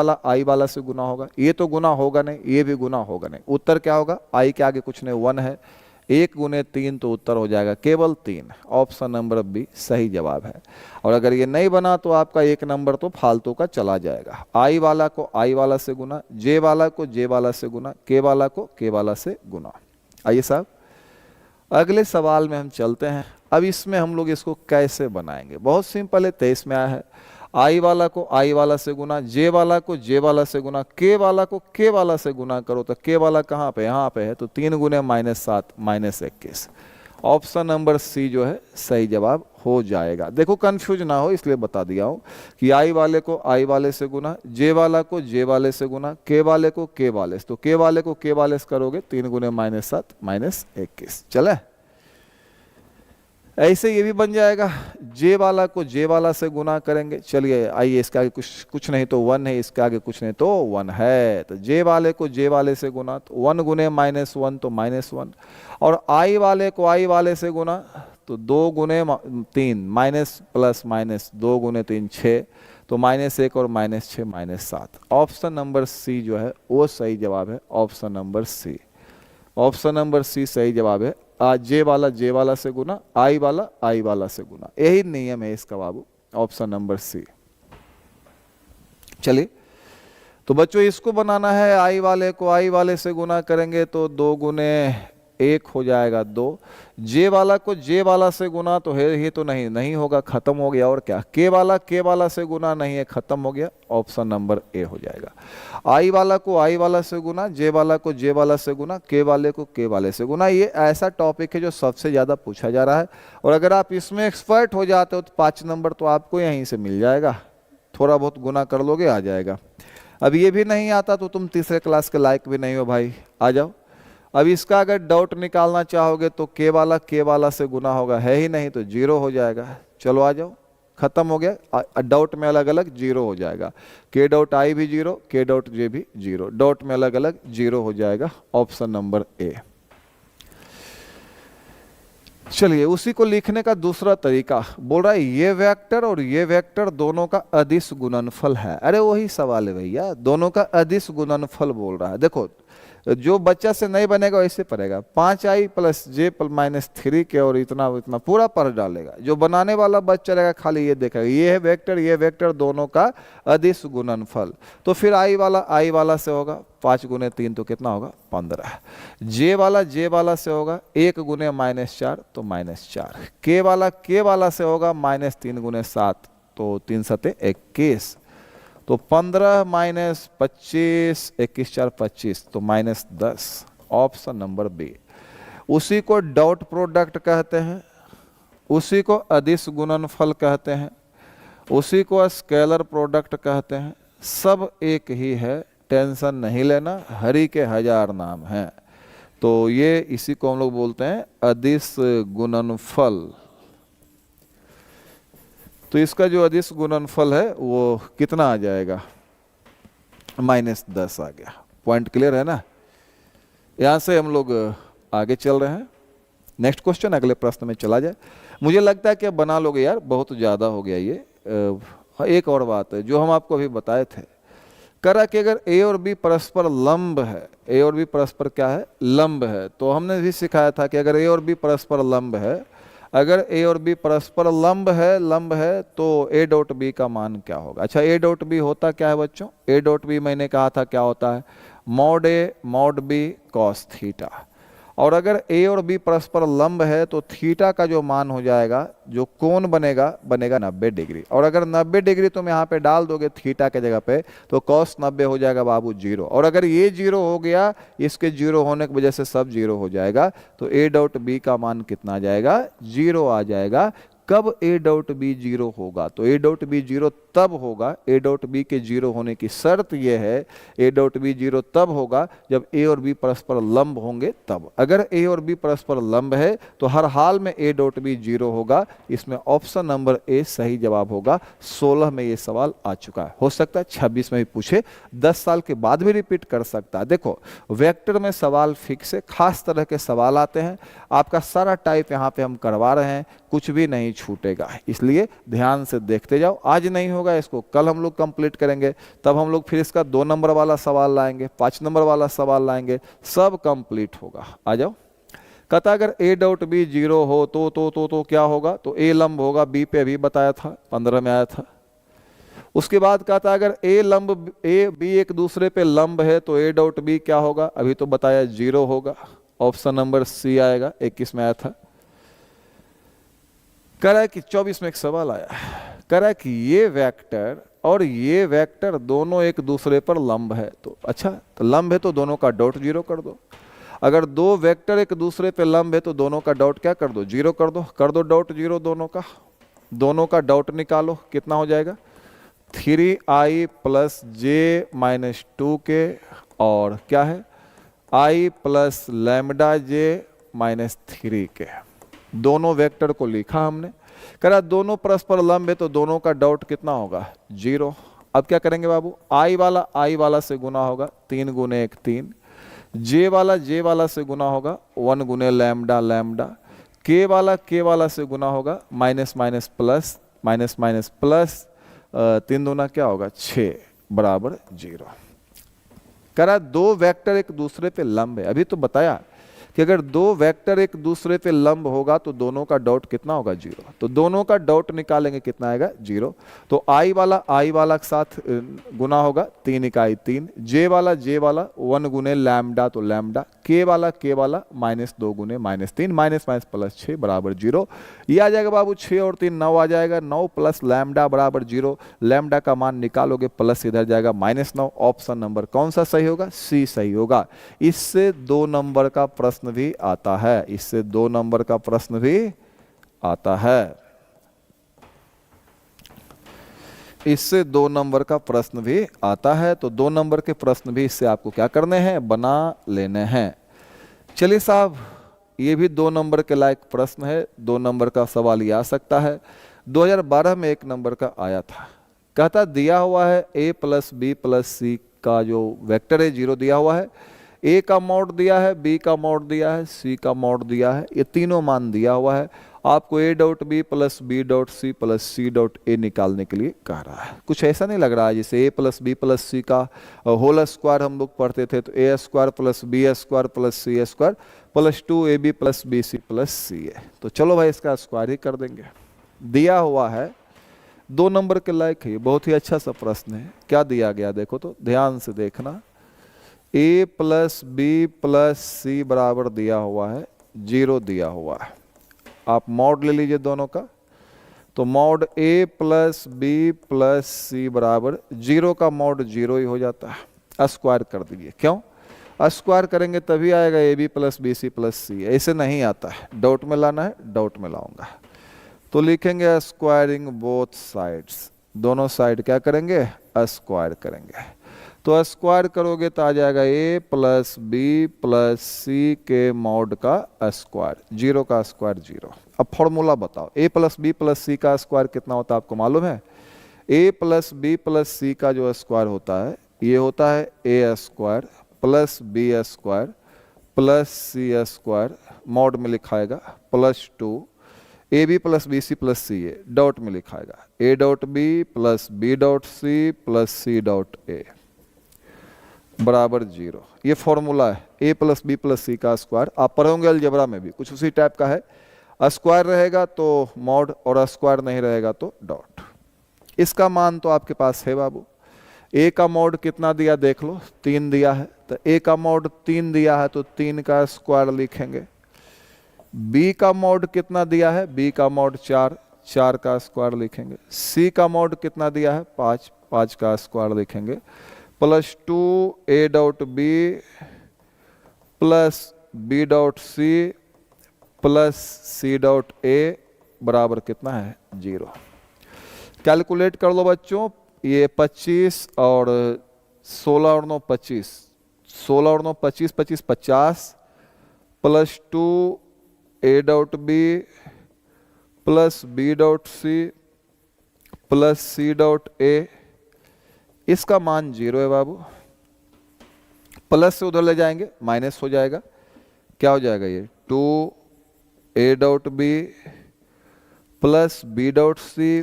वाला से गुना होगा, ये तो गुना होगा नहीं, ये भी गुना होगा नहीं। उत्तर क्या होगा, आई के आगे कुछ नहीं, 1 है, 1 गुने 3 तो उत्तर हो जाएगा केवल 3। ऑप्शन नंबर बी सही जवाब है। और अगर ये नहीं बना तो आपका 1 नंबर तो फालतू का चला जाएगा। आई वाला को आई वाला से गुना, जे वाला को जे वाला से गुना, के वाला को के वाला से गुना। आइए साहब अगले सवाल में हम चलते हैं। अब इसमें हम लोग इसको कैसे बनाएंगे, बहुत सिंपल है। 23 में आया है, आई वाला को आई वाला से गुना, जे वाला को जे वाला से गुना, के वाला को के वाला से गुना करो, तो के वाला कहाँ पे, यहाँ पे है, तो 3 गुने -7 -21। ऑप्शन नंबर सी जो है सही जवाब हो जाएगा। देखो कंफ्यूज ना हो इसलिए बता दिया हूँ कि आई वाले को आई वाले से गुना, जे वाला को जे वाले से गुना, के वाले को के वाले से, तो के वाले को के वाले से करोगे 3 गुने -7 -21। चले ऐसे ये भी बन जाएगा, जे वाला को जे वाला से गुना करेंगे। चलिए आइए, इसके आगे कुछ नहीं तो 1 है, इसके आगे कुछ नहीं तो 1 है, तो जे वाले को जे वाले से गुना, तो 1 गुने -1 तो -1। और आई वाले को आई वाले से गुना, तो 2 गुने 3 माइनस प्लस माइनस 2 गुने 3 6, तो -1 और -6 -7। ऑप्शन नंबर सी जो है वो सही जवाब है। Option number c, option number c सही जवाब है। जे वाला से गुना, आई वाला से गुना, यही नियम है इसका बाबू। ऑप्शन नंबर सी। चलिए तो बच्चों इसको बनाना है, आई वाले को आई वाले से गुना करेंगे तो 2 गुने 1 हो जाएगा 2। जे वाला को जे वाला से गुना तो है ही तो नहीं होगा, खत्म हो गया। और क्या, के वाला से गुना नहीं है, खत्म हो गया। ऑप्शन नंबर ए हो जाएगा। आई वाला को आई वाला से गुना, जे वाला को जे वाला से गुना, के वाले को के वाले से गुना। ये ऐसा टॉपिक है जो सबसे ज़्यादा पूछा जा रहा है, और अगर आप इसमें एक्सपर्ट हो जाते हो तो 5 नंबर तो आपको यहीं से मिल जाएगा। थोड़ा बहुत गुना कर लोगे आ जाएगा। अब ये भी नहीं आता तो तुम तीसरे क्लास के लायक भी नहीं हो भाई, आ जाओ। अब इसका अगर डाउट निकालना चाहोगे तो के वाला से गुना होगा, है ही नहीं तो 0 हो जाएगा। चलो आ जाओ, खत्म हो गया। डाउट में अलग अलग 0 हो जाएगा, के डाउट आई भी 0, के डाउट जे भी 0, डाउट में अलग अलग 0 हो जाएगा। Option number A. चलिए उसी को लिखने का दूसरा तरीका बोल रहा है, ये वेक्टर और ये वेक्टर दोनों का अदिश गुणनफल है। अरे वही सवाल है भैया, दोनों का अदिश गुणनफल बोल रहा है। देखो जो बच्चा से नहीं बनेगा वैसे पढ़ेगा, 5i + j - 3 के और इतना इतना पूरा पढ़ डालेगा। जो बनाने वाला बच्चा रहेगा खाली ये देखेगा, ये है वेक्टर ये वेक्टर दोनों का अदिश गुणनफल। तो फिर आई वाला से होगा 5 गुने 3 तो कितना होगा 15। जे वाला से होगा 1 गुने -4 तो -4। के वाला से होगा -3 गुने 7 तो 3 सते 21, तो 15 - 25 21 4 25 तो -10। Option number b. उसी को डॉट प्रोडक्ट कहते हैं, उसी को अदिश गुणनफल कहते हैं, उसी को स्केलर प्रोडक्ट कहते हैं। सब एक ही है, टेंशन नहीं लेना, हरि के 1000 नाम हैं। तो ये इसी को हम लोग बोलते हैं अदिश गुणनफल। तो इसका जो अदिश गुणनफल है वो कितना आ जाएगा, -10 आ गया। पॉइंट क्लियर है ना। यहाँ से हम लोग आगे चल रहे हैं। नेक्स्ट क्वेश्चन, अगले प्रश्न में चला जाए। मुझे लगता है कि बना लोगे यार, बहुत ज़्यादा हो गया ये। एक और बात है जो हम आपको अभी बताए थे, करा कि अगर ए और बी परस्पर लंब है, ए और बी परस्पर क्या है, लंब है, तो हमने भी सिखाया था कि अगर ए और बी परस्पर लंब है, अगर ए और बी परस्पर लंब है तो ए डॉट बी का मान क्या होगा। अच्छा ए डॉट बी होता क्या है बच्चों, ए डॉट बी मैंने कहा था क्या होता है, मॉड ए मॉड बी कॉस थीटा। और अगर ए और बी परस्पर लंब है तो थीटा का जो मान हो जाएगा, जो कोण बनेगा 90 डिग्री। और अगर 90 डिग्री तुम यहाँ पे डाल दोगे थीटा के जगह पे तो cos 90 हो जाएगा बाबू 0। और अगर ये 0 हो गया, इसके 0 होने की वजह से सब 0 हो जाएगा, तो ए डॉट बी का मान कितना आ जाएगा, 0 आ जाएगा। कब ए डॉट बी जीरो होगा? तो ए डॉट बी जीरो तब होगा, ए डॉट बी के जीरो होने की शर्त यह है, ए डॉट बी जीरो तब होगा जब ए और बी परस्पर लंब होंगे तब। अगर ए और बी परस्पर लंब है तो हर हाल में ए डॉट बी जीरो होगा। इसमें ऑप्शन नंबर ए सही जवाब होगा। 16 में ये सवाल आ चुका है, हो सकता है 26 में भी पूछे, 10 साल के बाद भी रिपीट कर सकता है। देखो वेक्टर में सवाल फिक्स है, खास तरह के सवाल आते हैं, आपका सारा टाइप यहाँ पे हम करवा रहे हैं, कुछ भी नहीं छूटेगा, इसलिए ध्यान से देखते जाओ। आज नहीं होगा इसको कल हम लोग कंप्लीट करेंगे, तब हम लोग फिर इसका 2 नंबर वाला सवाल लाएंगे, 5 नंबर वाला सवाल लाएंगे, सब कंप्लीट होगा। आ जाओ। कहता अगर ए डॉट बी जीरो हो तो क्या होगा? तो ए लंब होगा बी पे, अभी बताया था 15 में आया था। उसके बाद कहता अगर ए लंब ए बी एक दूसरे पे लंब है तो ए डॉट बी क्या होगा? अभी तो बताया जीरो होगा, ऑप्शन नंबर सी आएगा, 21 में आया था। कह रहा है कि 24 में एक सवाल आया, कह रहा है कि ये वेक्टर और ये वेक्टर दोनों एक दूसरे पर लंब है। तो अच्छा, तो लंब है तो दोनों का डॉट जीरो कर दो। अगर दो वेक्टर एक दूसरे पे लंब है तो दोनों का डॉट क्या कर दो? जीरो कर दो डॉट जीरो दोनों का डॉट निकालो, कितना हो जाएगा? 3i प्लस जे माइनस 2k और क्या है i plus lambda J minus 3k। दोनों वेक्टर को लिखा हमने, करा दोनों परस्पर लंब है तो दोनों का डॉट कितना होगा? जीरो। अब क्या करेंगे बाबू? i वाला से गुना होगा, 3 गुने 1 3, जे वाला से गुना होगा 1 गुने लैम्डा, के वाला से गुना होगा माइनस माइनस प्लस 3 दूना क्या होगा? 6 बराबर 0। करा दो वेक्टर एक दूसरे पे लंब है, अभी तो बताया कि अगर दो वेक्टर एक दूसरे पे लंब होगा तो दोनों का डॉट कितना होगा? जीरो। तो दोनों का डॉट निकालेंगे, कितना आएगा? जीरो। तो i वाला के साथ गुना होगा, 3 इकाई 3, जे वाला 1 गुने लैम्डा तो लैम्डा, के वाला माइनस 2 गुने माइनस 3, माइनस प्लस 6 बराबर 0। ये आ जाएगा बाबू 6 और 3 9 आ जाएगा, 9 प्लस लैम्डा बराबर 0। लैम्डा का मान निकालोगे, प्लस इधर जाएगा -9। ऑप्शन नंबर कौन सा सही होगा? सी सही होगा। इससे 2 नंबर का प्रश्न भी आता है, इससे 2 नंबर का प्रश्न भी आता है, इससे 2 नंबर का प्रश्न भी आता है। तो 2 नंबर के प्रश्न भी इससे आपको क्या करने हैं? बना लेने हैं। चलिए साहब, ये भी 2 नंबर के लायक प्रश्न है, 2 नंबर का सवाल ये आ सकता है। 2012 में 1 नंबर का आया था। कहता दिया हुआ है a plus B plus C का जो वेक्टर है 0 दिया हुआ है, a का मॉड दिया है, b का मॉड दिया है, c का मॉड दिया है, ये तीनों मान दिया हुआ है। आपको a dot B plus B dot C plus C dot a निकालने के लिए कह रहा है। कुछ ऐसा नहीं लग रहा है जैसे a plus B plus C का होल स्क्वायर हम लोग पढ़ते थे, तो a square plus B square plus C square plus 2ab plus B C plus C है। तो चलो भाई इसका स्क्वायर ही कर देंगे। दिया हुआ है, 2 नंबर के लायक है, बहुत ही अच्छा सा प्रश्न है। क्या दिया गया देखो तो, ध्यान से देखना। a plus B plus C बराबर दिया हुआ है, 0 दिया हुआ है। आप मॉड ले लीजिए दोनों का, तो mod a plus B plus C बराबर 0 का मॉड 0 ही हो जाता है। स्क्वायर कर दीजिए, क्यों? स्क्वायर करेंगे तभी आएगा A B plus B C plus C, ऐसे नहीं आता है, डॉट में लाना है, डॉट में लाऊंगा। तो लिखेंगे स्क्वायरिंग बोथ साइड्स, दोनों साइड क्या करेंगे? स्क्वायर करेंगे। तो स्क्वायर करोगे तो आ जाएगा a प्लस बी प्लस सी के मॉड का स्क्वायर, 0 का स्क्वायर 0। अब फॉर्मूला बताओ, a plus B plus C का स्क्वायर कितना होता है आपको मालूम है? a plus B plus C का जो स्क्वायर होता है ये होता है a square plus B square plus C square, mod में लिखाएगा plus 2 A B plus B C plus C A, dot में लिखाएगा a dot B plus B dot C plus C dot ए बराबर 0। ये फॉर्मूला है a plus B plus C का square. आप पढ़ोगे अलजेब्रा में भी कुछ उसी टाइप का है, स्क्वायर रहेगा तो मॉड और स्क्वायर नहीं रहेगा तो डॉट। इसका मान तो आपके पास है बाबू। a का मॉड कितना दिया देख लो, 3 दिया है, तो a का मॉड 3 दिया है तो 3 का स्क्वायर लिखेंगे। b का मॉड कितना दिया है? b का मॉड 4 का स्क्वायर लिखेंगे। c का मॉड कितना दिया है? 5 का स्क्वायर लिखेंगे। Plus 2 a dot B plus B dot C plus C dot ए बराबर कितना है 0। कैलकुलेट कर लो बच्चों, ये 25 और 16 और 9 25, 16 और 9 25, 25 50 plus 2 a dot B plus B dot C plus C dot a, इसका मान 0 है बाबू। प्लस से उधर ले जाएंगे माइनस हो जाएगा, क्या हो जाएगा ये 2 a dot B plus B dot C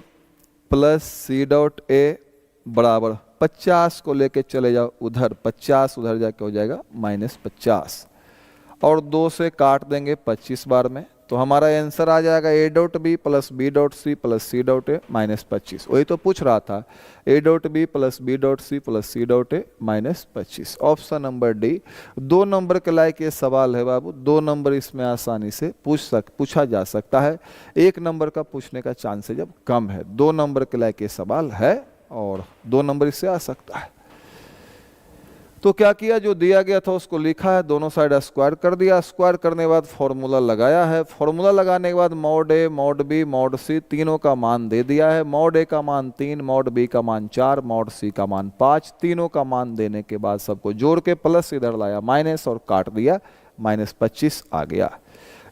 plus C dot ए बराबर 50 को लेके चले जाओ उधर, 50 उधर जाके हो जाएगा -50 और 2 से काट देंगे 25 बार में, तो हमारा आंसर आ जाएगा a dot B plus B dot C plus C dot a -25। वही तो पूछ रहा था, a dot B plus B dot C plus C dot a -25। Option number d. 2 नंबर के लायक ये सवाल है बाबू, 2 नंबर इसमें आसानी से पूछा जा सकता है। 1 नंबर का पूछने का चांस जब कम है, 2 नंबर के लायक ये सवाल है और 2 नंबर इससे आ सकता है। तो क्या किया, जो दिया गया था उसको लिखा है, दोनों साइड स्क्वायर कर दिया, स्क्वायर करने के बाद फॉर्मूला लगाया है, फॉर्मूला लगाने के बाद मॉड ए मॉड बी मॉड सी तीनों का मान दे दिया है। मॉड ए का मान 3, मॉड बी का मान 4, मॉड सी का मान 5, तीनों का मान देने के बाद सबको जोड़ के प्लस इधर लाया माइनस और काट दिया, -25 आ गया।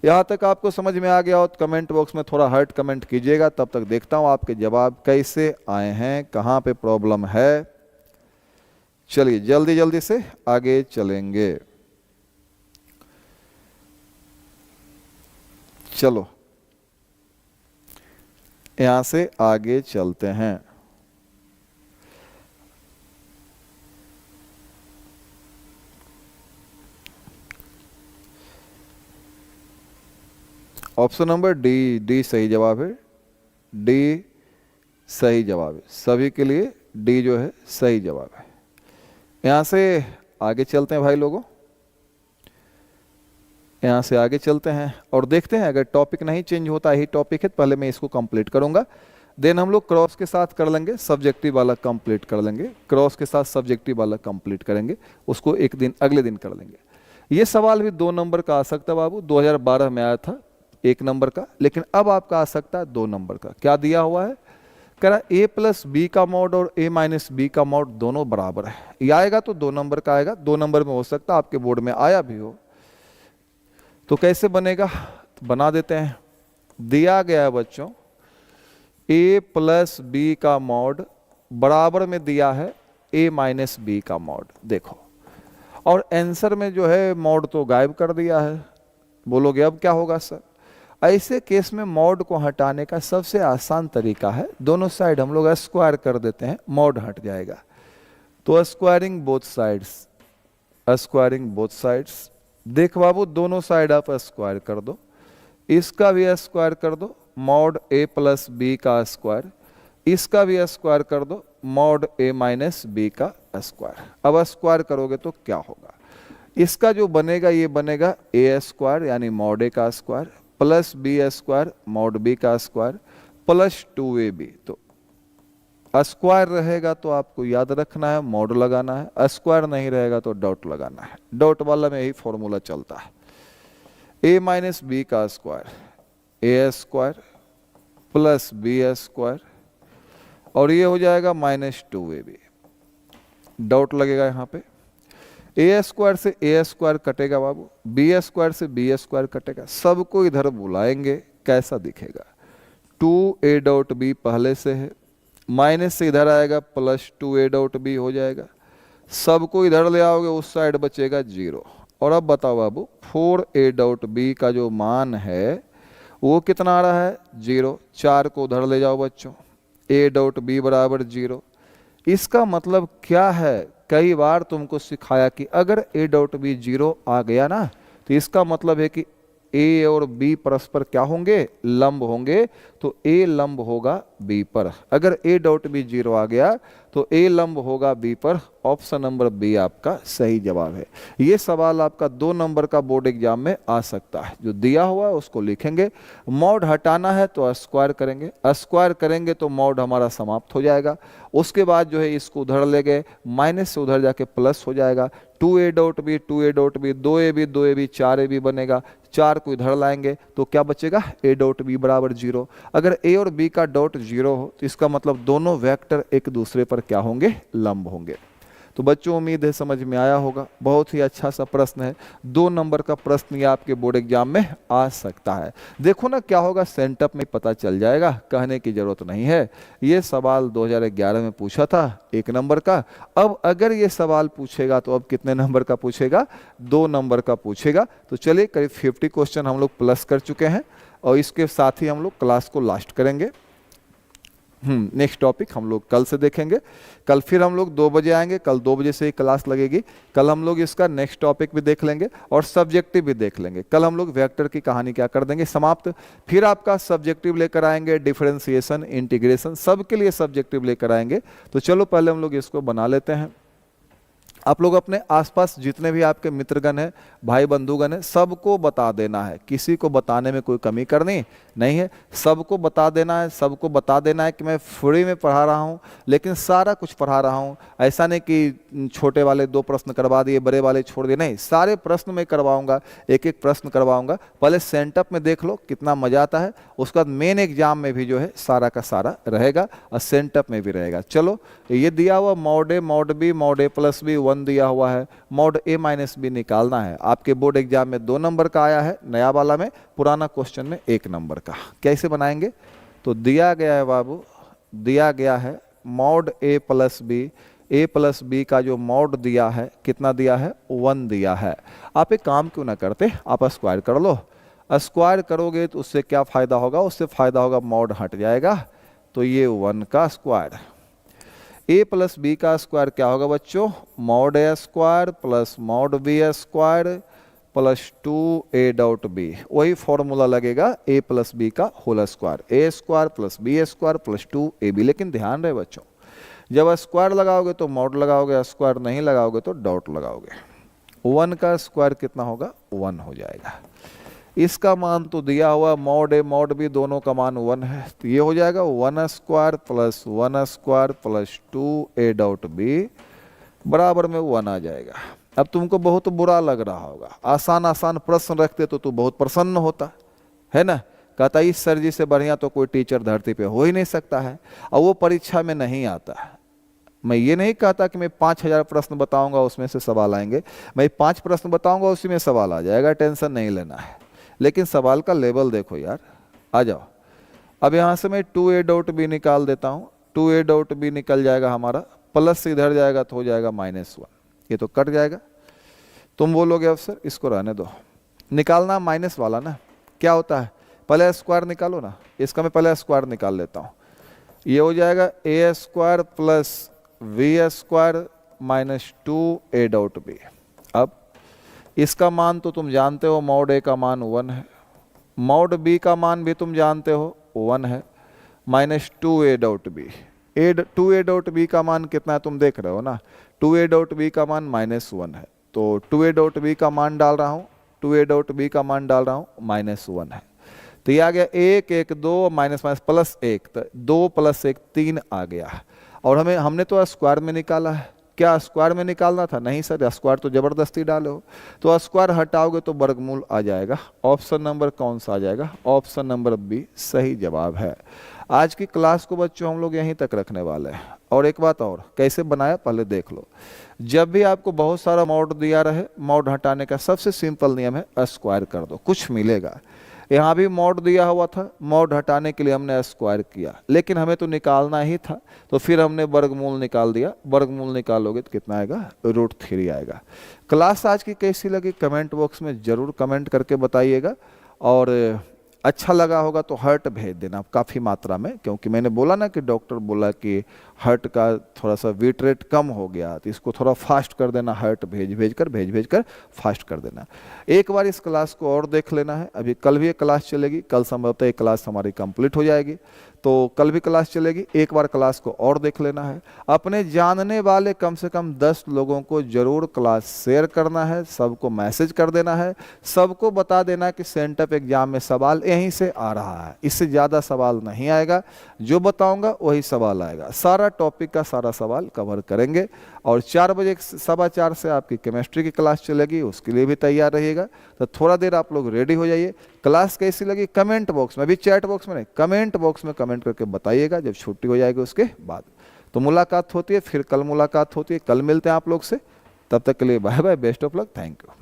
यहाँ तक आपको समझ में आ गया हो तो कमेंट बॉक्स में थोड़ा हार्ट कमेंट कीजिएगा, तब तक देखता हूँ आपके जवाब कैसे आए हैं, कहाँ पे प्रॉब्लम है। चलिए जल्दी जल्दी से आगे चलेंगे। चलो यहां से आगे चलते हैं। ऑप्शन नंबर डी, डी सही जवाब है, डी सही जवाब है, सभी के लिए डी जो है सही जवाब है। यहाँ से आगे चलते हैं भाई लोगों, यहाँ से आगे चलते हैं और देखते हैं अगर टॉपिक नहीं चेंज होता, यही टॉपिक है, पहले मैं इसको कंप्लीट करूंगा, देन हम लोग क्रॉस के साथ कर लेंगे, सब्जेक्टिव वाला कंप्लीट कर लेंगे, क्रॉस के साथ सब्जेक्टिव वाला कंप्लीट करेंगे, उसको एक दिन अगले दिन कर लेंगे। ये सवाल भी 2 नंबर का आ सकता है बाबू, 2012 में आया था 1 नंबर का, लेकिन अब आपका आ सकता है 2 नंबर का। क्या दिया हुआ है, कह रहा ए प्लस बी का मॉड और ए माइनस बी का मॉड दोनों बराबर है। ये आएगा तो 2 नंबर का आएगा, 2 नंबर में हो सकता है आपके बोर्ड में आया भी हो। तो कैसे बनेगा, तो बना देते हैं। दिया गया है बच्चों ए प्लस बी का मॉड बराबर में दिया है ए माइनस बी का मॉड, देखो, और आंसर में जो है मॉड तो गायब कर दिया है। बोलोगे अब क्या होगा सर, ऐसे केस में मॉड को हटाने का सबसे आसान तरीका है, दोनों साइड हम लोग स्क्वायर कर देते हैं, मॉड हट जाएगा। तो squaring both sides, squaring both sides, देख बाबू दोनों साइड आप स्क्वायर कर दो, इसका भी स्क्वायर कर दो, मॉड ए प्लस बी का स्क्वायर, इसका भी स्क्वायर कर दो, मॉड ए माइनस बी का स्क्वायर। अब स्क्वायर करोगे तो क्या होगा, इसका जो बनेगा ये बनेगा ए स्क्वायर यानी मॉड ए का square plus B square mod b का स्क्वायर प्लस 2ab। तो स्क्वायर रहेगा तो आपको याद रखना है मॉड लगाना है, स्क्वायर नहीं रहेगा तो डॉट लगाना है, डॉट वाला में यही फॉर्मूला चलता है। ए माइनस बी का स्क्वायर ए स्क्वायर प्लस बी स्क्वायर और ये हो जाएगा -2ab, डॉट लगेगा यहाँ पे। ए स्क्वायर से ए स्क्वायर कटेगा बाबू, बी स्क्वायर से बी स्क्वायर कटेगा, सबको इधर बुलाएंगे, कैसा दिखेगा 2a डॉट बी पहले से है, माइनस से इधर आएगा प्लस 2a डॉट बी हो जाएगा, सबको इधर ले आओगे उस साइड बचेगा 0। और अब बताओ बाबू 4a डॉट बी का जो मान है वो कितना आ रहा है 0, 4 को उधर ले जाओ बच्चों, a डॉट बी बराबर 0। इसका मतलब क्या है, कई बार तुमको सिखाया कि अगर a डॉट बी 0 आ गया ना तो इसका मतलब है कि a और b परस्पर क्या होंगे, लंब होंगे, तो a लंब होगा b पर। अगर a डॉट बी 0 आ गया तो a लंब होगा b पर। ऑप्शन नंबर बी आपका सही जवाब है। ये सवाल आपका 2 नंबर का बोर्ड एग्जाम में आ सकता है, जो दिया हुआ है उसको लिखेंगे, मॉड हटाना है तो स्क्वायर करेंगे, स्क्वायर करेंगे तो मॉड हमारा समाप्त हो जाएगा, उसके बाद जो है इसको उधर ले गए, माइनस से उधर जाके प्लस हो जाएगा, 2a dot b 2a dot B 2ab 2ab 4ab बनेगा, 4 को इधर लाएंगे तो क्या बचेगा, a डॉट b बराबर 0। अगर a और b का डॉट 0 हो तो इसका मतलब दोनों वेक्टर एक दूसरे पर क्या होंगे, लंब होंगे। तो बच्चों उम्मीद है समझ में आया होगा। बहुत ही अच्छा सा प्रश्न है, 2 नंबर का प्रश्न ये आपके बोर्ड एग्जाम में आ सकता है। देखो ना क्या होगा, सेंटअप में पता चल जाएगा, कहने की जरूरत नहीं है। ये सवाल 2011 में पूछा था 1 नंबर का। अब अगर ये सवाल पूछेगा तो अब कितने नंबर का पूछेगा, 2 नंबर का पूछेगा। तो चलिए करीब 50 क्वेश्चन हम लोग प्लस कर चुके हैं और इसके साथ ही हम लोग क्लास को लास्ट करेंगे। नेक्स्ट टॉपिक हम लोग कल से देखेंगे। कल फिर हम लोग 2 बजे आएंगे, कल 2 बजे से ही क्लास लगेगी। कल हम लोग इसका नेक्स्ट टॉपिक भी देख लेंगे और सब्जेक्टिव भी देख लेंगे। कल हम लोग वेक्टर की कहानी क्या कर देंगे, समाप्त। फिर आपका सब्जेक्टिव लेकर आएंगे, डिफरेंशिएशन, इंटीग्रेशन, सबके लिए सब्जेक्टिव लेकर आएंगे। तो चलो पहले हम लोग इसको बना लेते हैं। आप लोग अपने आसपास जितने भी आपके मित्रगण हैं, भाई बंधुगण हैं, सबको बता देना है। किसी को बताने में कोई कमी करनी नहीं है, सबको बता देना है। सबको बता देना है कि मैं फ्री में पढ़ा रहा हूँ, लेकिन सारा कुछ पढ़ा रहा हूँ। ऐसा नहीं कि छोटे वाले 2 प्रश्न करवा दिए, बड़े वाले छोड़ दिए, नहीं, सारे प्रश्न मैं करवाऊंगा, एक एक प्रश्न करवाऊंगा। पहले सेंटअप में देख लो कितना मजा आता है, उसके बाद मेन एग्जाम में भी जो है सारा का सारा रहेगा और सेंटअप में भी रहेगा। चलो ये दिया हुआ मॉड ए, मॉड बी, मॉड ए प्लस बी 1 दिया हुआ है, मॉड ए माइनस बी निकालना है। आपके बोर्ड एग्जाम में 2 नंबर का आया है, नया वाला में, पुराना क्वेश्चन में 1 नंबर का। कैसे बनाएंगे, तो दिया गया है बाबू, दिया गया है मॉड ए प्लस बी का जो मॉड दिया है कितना दिया है, 1 दिया है। आप एक काम क्यों ना करते, आप स्क्वायर कर लो। स्क्वायर करोगे तो उससे क्या फायदा होगा, उससे फायदा होगा मॉड हट जाएगा, तो ये 1 का स्क्वायर। a प्लस बी का स्क्वायर क्या होगा बच्चों, mod A square plus mod B square plus 2a dot B. वही फॉर्मूला लगेगा a प्लस बी का whole square, a square plus B square plus 2ab। लेकिन ध्यान रहे बच्चों, जब स्क्वायर लगाओगे तो मॉड लगाओगे, स्क्वायर नहीं लगाओगे तो डॉट लगाओगे। 1 का स्क्वायर कितना होगा, 1 हो जाएगा। इसका मान तो दिया हुआ मॉड ए मॉड बी दोनों का मान 1 है, तो ये हो जाएगा 1 square plus 1 square plus 2a dot B बराबर में 1 आ जाएगा। अब तुमको बहुत बुरा लग रहा होगा, आसान आसान प्रश्न रखते तो तू बहुत प्रसन्न होता है ना, कहता इस सर जी से बढ़िया तो कोई टीचर धरती पे हो ही नहीं सकता है, और वो परीक्षा में नहीं आता है। मैं ये नहीं कहता कि मैं 5000 प्रश्न बताऊंगा उसमें से सवाल आएंगे, मैं 5 प्रश्न बताऊंगा उसी में सवाल आ जाएगा, टेंशन नहीं लेना है। लेकिन सवाल का लेवल देखो यार, आ जाओ। अब यहाँ से मैं 2a डॉट बी निकाल देता हूँ, 2a डॉट बी निकल जाएगा हमारा, प्लस इधर जाएगा तो हो जाएगा -1, ये तो कट जाएगा। तुम बोलोगे अब सर इसको रहने दो, निकालना माइनस वाला ना, क्या होता है पहले स्क्वायर निकालो ना, इसका मैं पहले स्क्वायर निकाल लेता हूँ। ये हो जाएगा a square plus v square minus 2a dot b. अब इसका मान तो तुम जानते हो, मॉड ए का मान 1 है, मॉड बी का मान भी तुम जानते हो 1 है, minus 2a dot b. 2a dot B का मान कितना है तुम देख रहे हो ना, 2a डॉट बी का मान -1 है, तो 2a डॉट बी का मान डाल रहा हूँ, 2a डॉट बी का मान डाल रहा हूँ, -1 है। तो ये आ गया 1 1 2 माइनस माइनस प्लस 1, तो 2 प्लस 1 3 आ गया। और हमने तो स्क्वायर में निकाला है, क्या स्क्वायर में निकालना था, नहीं सर स्क्वायर तो जबरदस्ती डालो, तो स्क्वायर हटाओगे तो वर्गमूल आ जाएगा। ऑप्शन नंबर कौन सा आ जाएगा, ऑप्शन नंबर बी सही जवाब है। आज की क्लास को बच्चों हम लोग यहीं तक रखने वाले हैं। और एक बात और, कैसे बनाया पहले देख लो। जब भी आपको बहुत सारा मॉड दिया रहे, मॉड हटाने का सबसे सिंपल नियम है स्क्वायर कर दो, कुछ मिलेगा। यहाँ भी मॉड दिया हुआ था, मॉड हटाने के लिए हमने स्क्वायर किया, लेकिन हमें तो निकालना ही था, तो फिर हमने वर्गमूल निकाल दिया। वर्गमूल निकालोगे तो कितना आएगा, √3 आएगा। क्लास आज की कैसी लगी कमेंट बॉक्स में जरूर कमेंट करके बताइएगा, और अच्छा लगा होगा तो हार्ट भेज देना काफ़ी मात्रा में, क्योंकि मैंने बोला ना कि डॉक्टर बोला कि हार्ट का थोड़ा सा बीट रेट कम हो गया, तो इसको थोड़ा फास्ट कर देना, हार्ट भेज कर फास्ट कर देना। एक बार इस क्लास को और देख लेना है, अभी कल भी एक क्लास चलेगी, कल संभवतः एक क्लास हमारी कंप्लीट हो जाएगी, तो कल भी क्लास चलेगी, एक बार क्लास को और देख लेना है। अपने जानने वाले कम से कम 10 लोगों को जरूर क्लास शेयर करना है, सबको मैसेज कर देना है, सबको बता देना कि सेंटअप एग्जाम में सवाल यहीं से आ रहा है, इससे ज़्यादा सवाल नहीं आएगा, जो बताऊंगा वही सवाल आएगा। सारा टॉपिक का सारा सवाल कवर करेंगे। और 4 बजे 4:15 से आपकी केमिस्ट्री की क्लास चलेगी, उसके लिए भी तैयार रहिएगा। तो थोड़ा देर आप लोग रेडी हो जाइए। क्लास कैसी लगी कमेंट बॉक्स में, अभी चैट बॉक्स में नहीं, कमेंट बॉक्स में कमेंट करके बताइएगा जब छुट्टी हो जाएगी उसके बाद। तो मुलाकात होती है, फिर कल मुलाकात होती है, कल मिलते हैं आप लोग से। तब तक के लिए bye bye, best of luck, thank you.